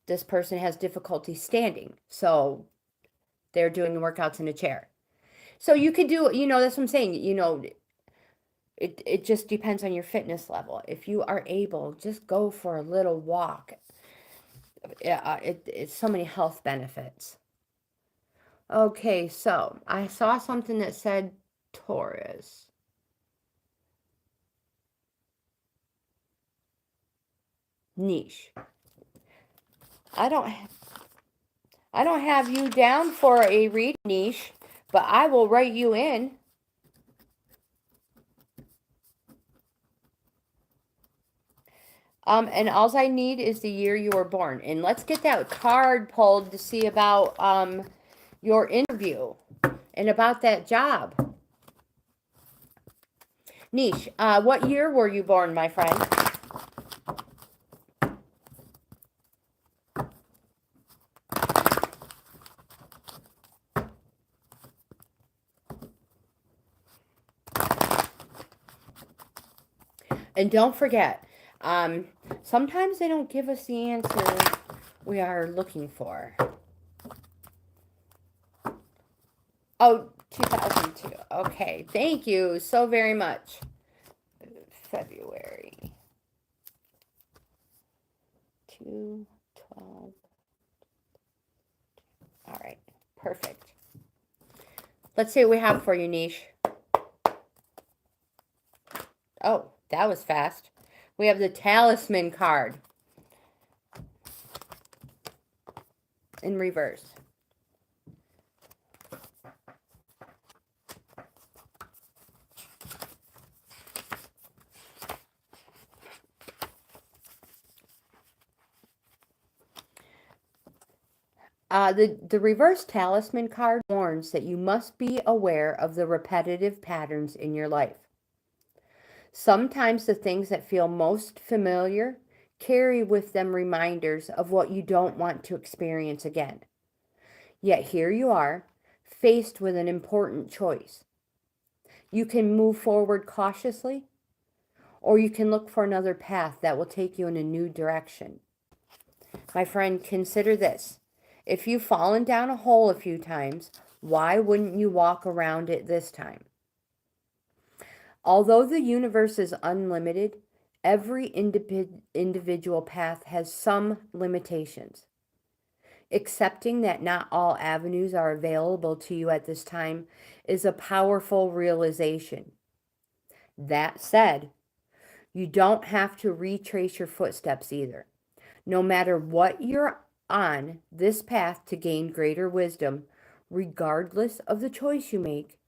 this person has difficulty standing. So they're doing workouts in a chair. So you could do, that's what I'm saying, it just depends on your fitness level. If you are able, just go for a little walk. It's so many health benefits. Okay, so I saw something that said Taurus. Niche. I don't have you down for a read, Niche, but I will write you in. And all I need is the year you were born. And let's get that card pulled to see about your interview and about that job. Niche, what year were you born, my friend? And don't forget, sometimes they don't give us the answer we are looking for. Oh, 2002. Okay, thank you so very much. February 2/12. All right, perfect. Let's see what we have for you, Niche. Oh, that was fast. We have the Talisman card in reverse. The reverse Talisman card warns that you must be aware of the repetitive patterns in your life. Sometimes the things that feel most familiar carry with them reminders of what you don't want to experience again. Yet here you are, faced with an important choice. You can move forward cautiously, or you can look for another path that will take you in a new direction. My friend, consider this. If you've fallen down a hole a few times, why wouldn't you walk around it this time? Although the universe is unlimited, every individual path has some limitations. Accepting that not all avenues are available to you at this time is a powerful realization. That said, you don't have to retrace your footsteps either. No matter what you're on this path to gain greater wisdom, regardless of the choice you make,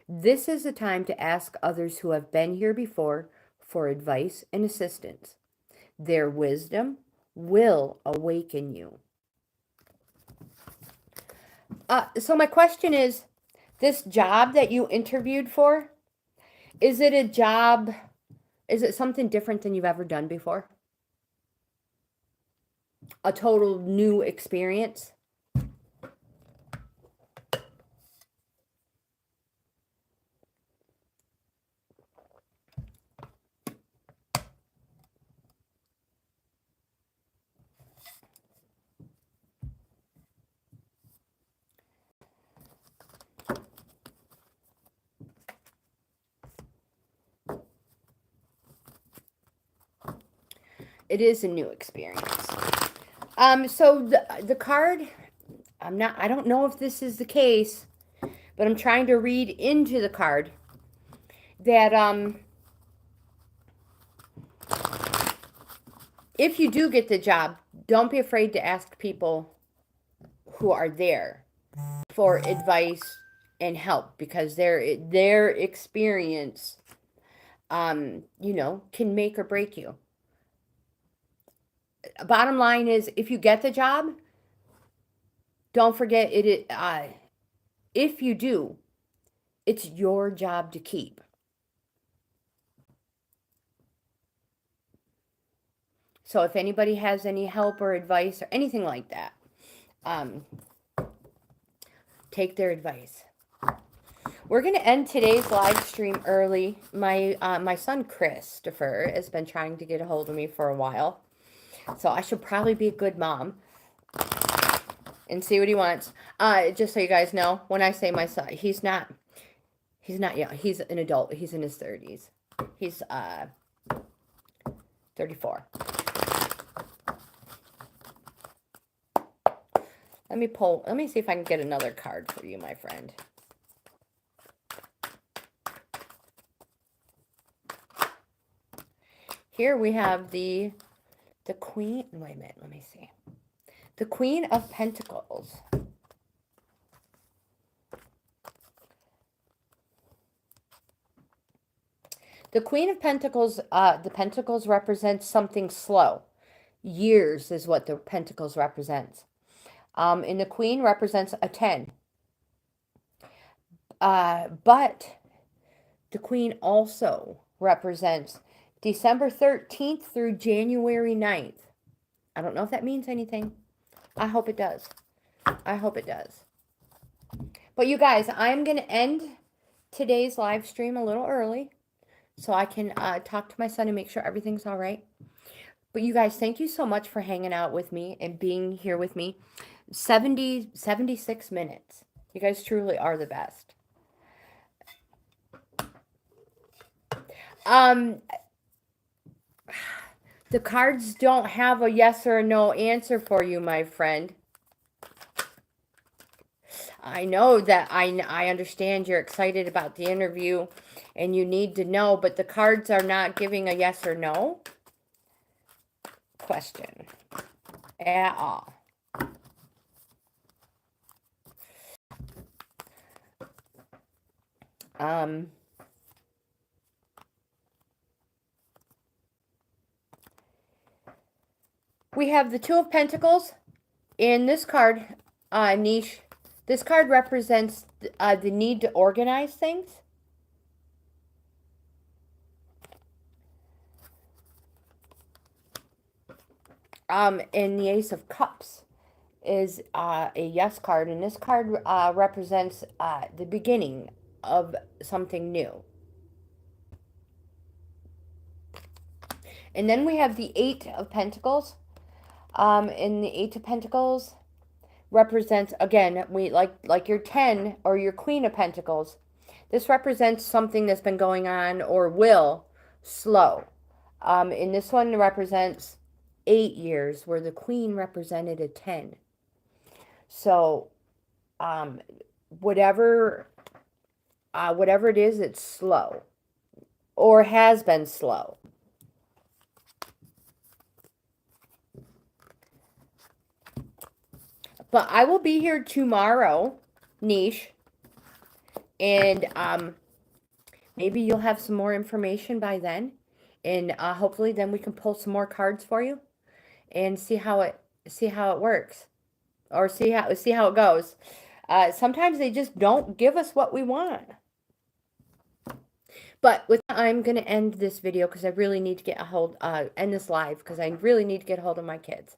this is a time to ask others who have been here before for advice and assistance. Their wisdom will awaken you. So my question is, this job that you interviewed for, is it something different than you've ever done before? A total new experience? It is a new experience. So the card, I don't know if this is the case, but I'm trying to read into the card that if you do get the job, don't be afraid to ask people who are there for advice and help, because their experience, you know, can make or break you. Bottom line is, if you get the job, don't forget it. If you do, it's your job to keep. So if anybody has any help or advice or anything like that, take their advice. We're going to end today's live stream early. My son Christopher has been trying to get a hold of me for a while, so I should probably be a good mom and see what he wants. Just so you guys know, when I say my son, he's not young. He's an adult. He's in his 30s. He's 34. Let me see if I can get another card for you, my friend. Here we have the Queen. Wait a minute, let me see. The Queen of Pentacles. The Queen of Pentacles, the Pentacles represents something slow. Years is what the Pentacles represents. And the Queen represents a 10. But the Queen also represents December 13th through January 9th. I don't know if that means anything. I hope it does. I hope it does. But you guys, I'm going to end today's live stream a little early so I can talk to my son and make sure everything's all right. But you guys, thank you so much for hanging out with me and being here with me. 76 minutes. You guys truly are the best. The cards don't have a yes or a no answer for you, my friend. I know that I understand you're excited about the interview and you need to know, but the cards are not giving a yes or no question at all. We have the Two of Pentacles in this card, niche. This card represents the need to organize things. And the Ace of Cups is a yes card, and this card represents the beginning of something new. And then we have the Eight of Pentacles. And the Eight of Pentacles represents, again, like your 10 or your Queen of Pentacles. This represents something that's been going on or will slow. And this one represents 8 years, where the Queen represented a 10. So, whatever it is, it's slow or has been slow. But I will be here tomorrow, niche, and maybe you'll have some more information by then, and hopefully then we can pull some more cards for you and see how it works, or see how it goes. Sometimes they just don't give us what we want. But with that, I'm going to end this video because I really need to get end this live because I really need to get a hold of my kids.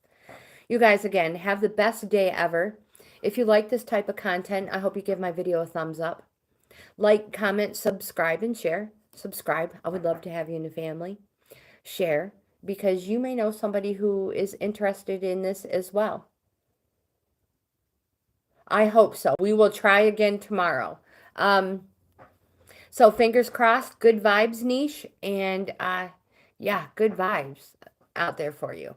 You guys, again, have the best day ever. If you like this type of content, I hope you give my video a thumbs up. Like, comment, subscribe, and share. Subscribe. I would love to have you in the family. Share, because you may know somebody who is interested in this as well. I hope so. We will try again tomorrow. So fingers crossed, good vibes, niche, and yeah, good vibes. out there for you.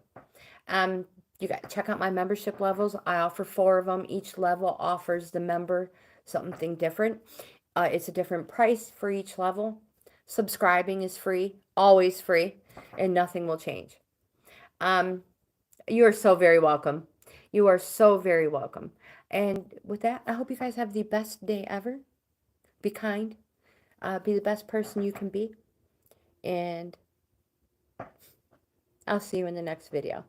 You got check out my membership levels. I offer 4 of them. Each level offers the member something different. It's a different price for each level. Subscribing is free, always free, and nothing will change. You are so very welcome. You are so very welcome. And with that, I hope you guys have the best day ever. Be kind. Be the best person you can be. And I'll see you in the next video.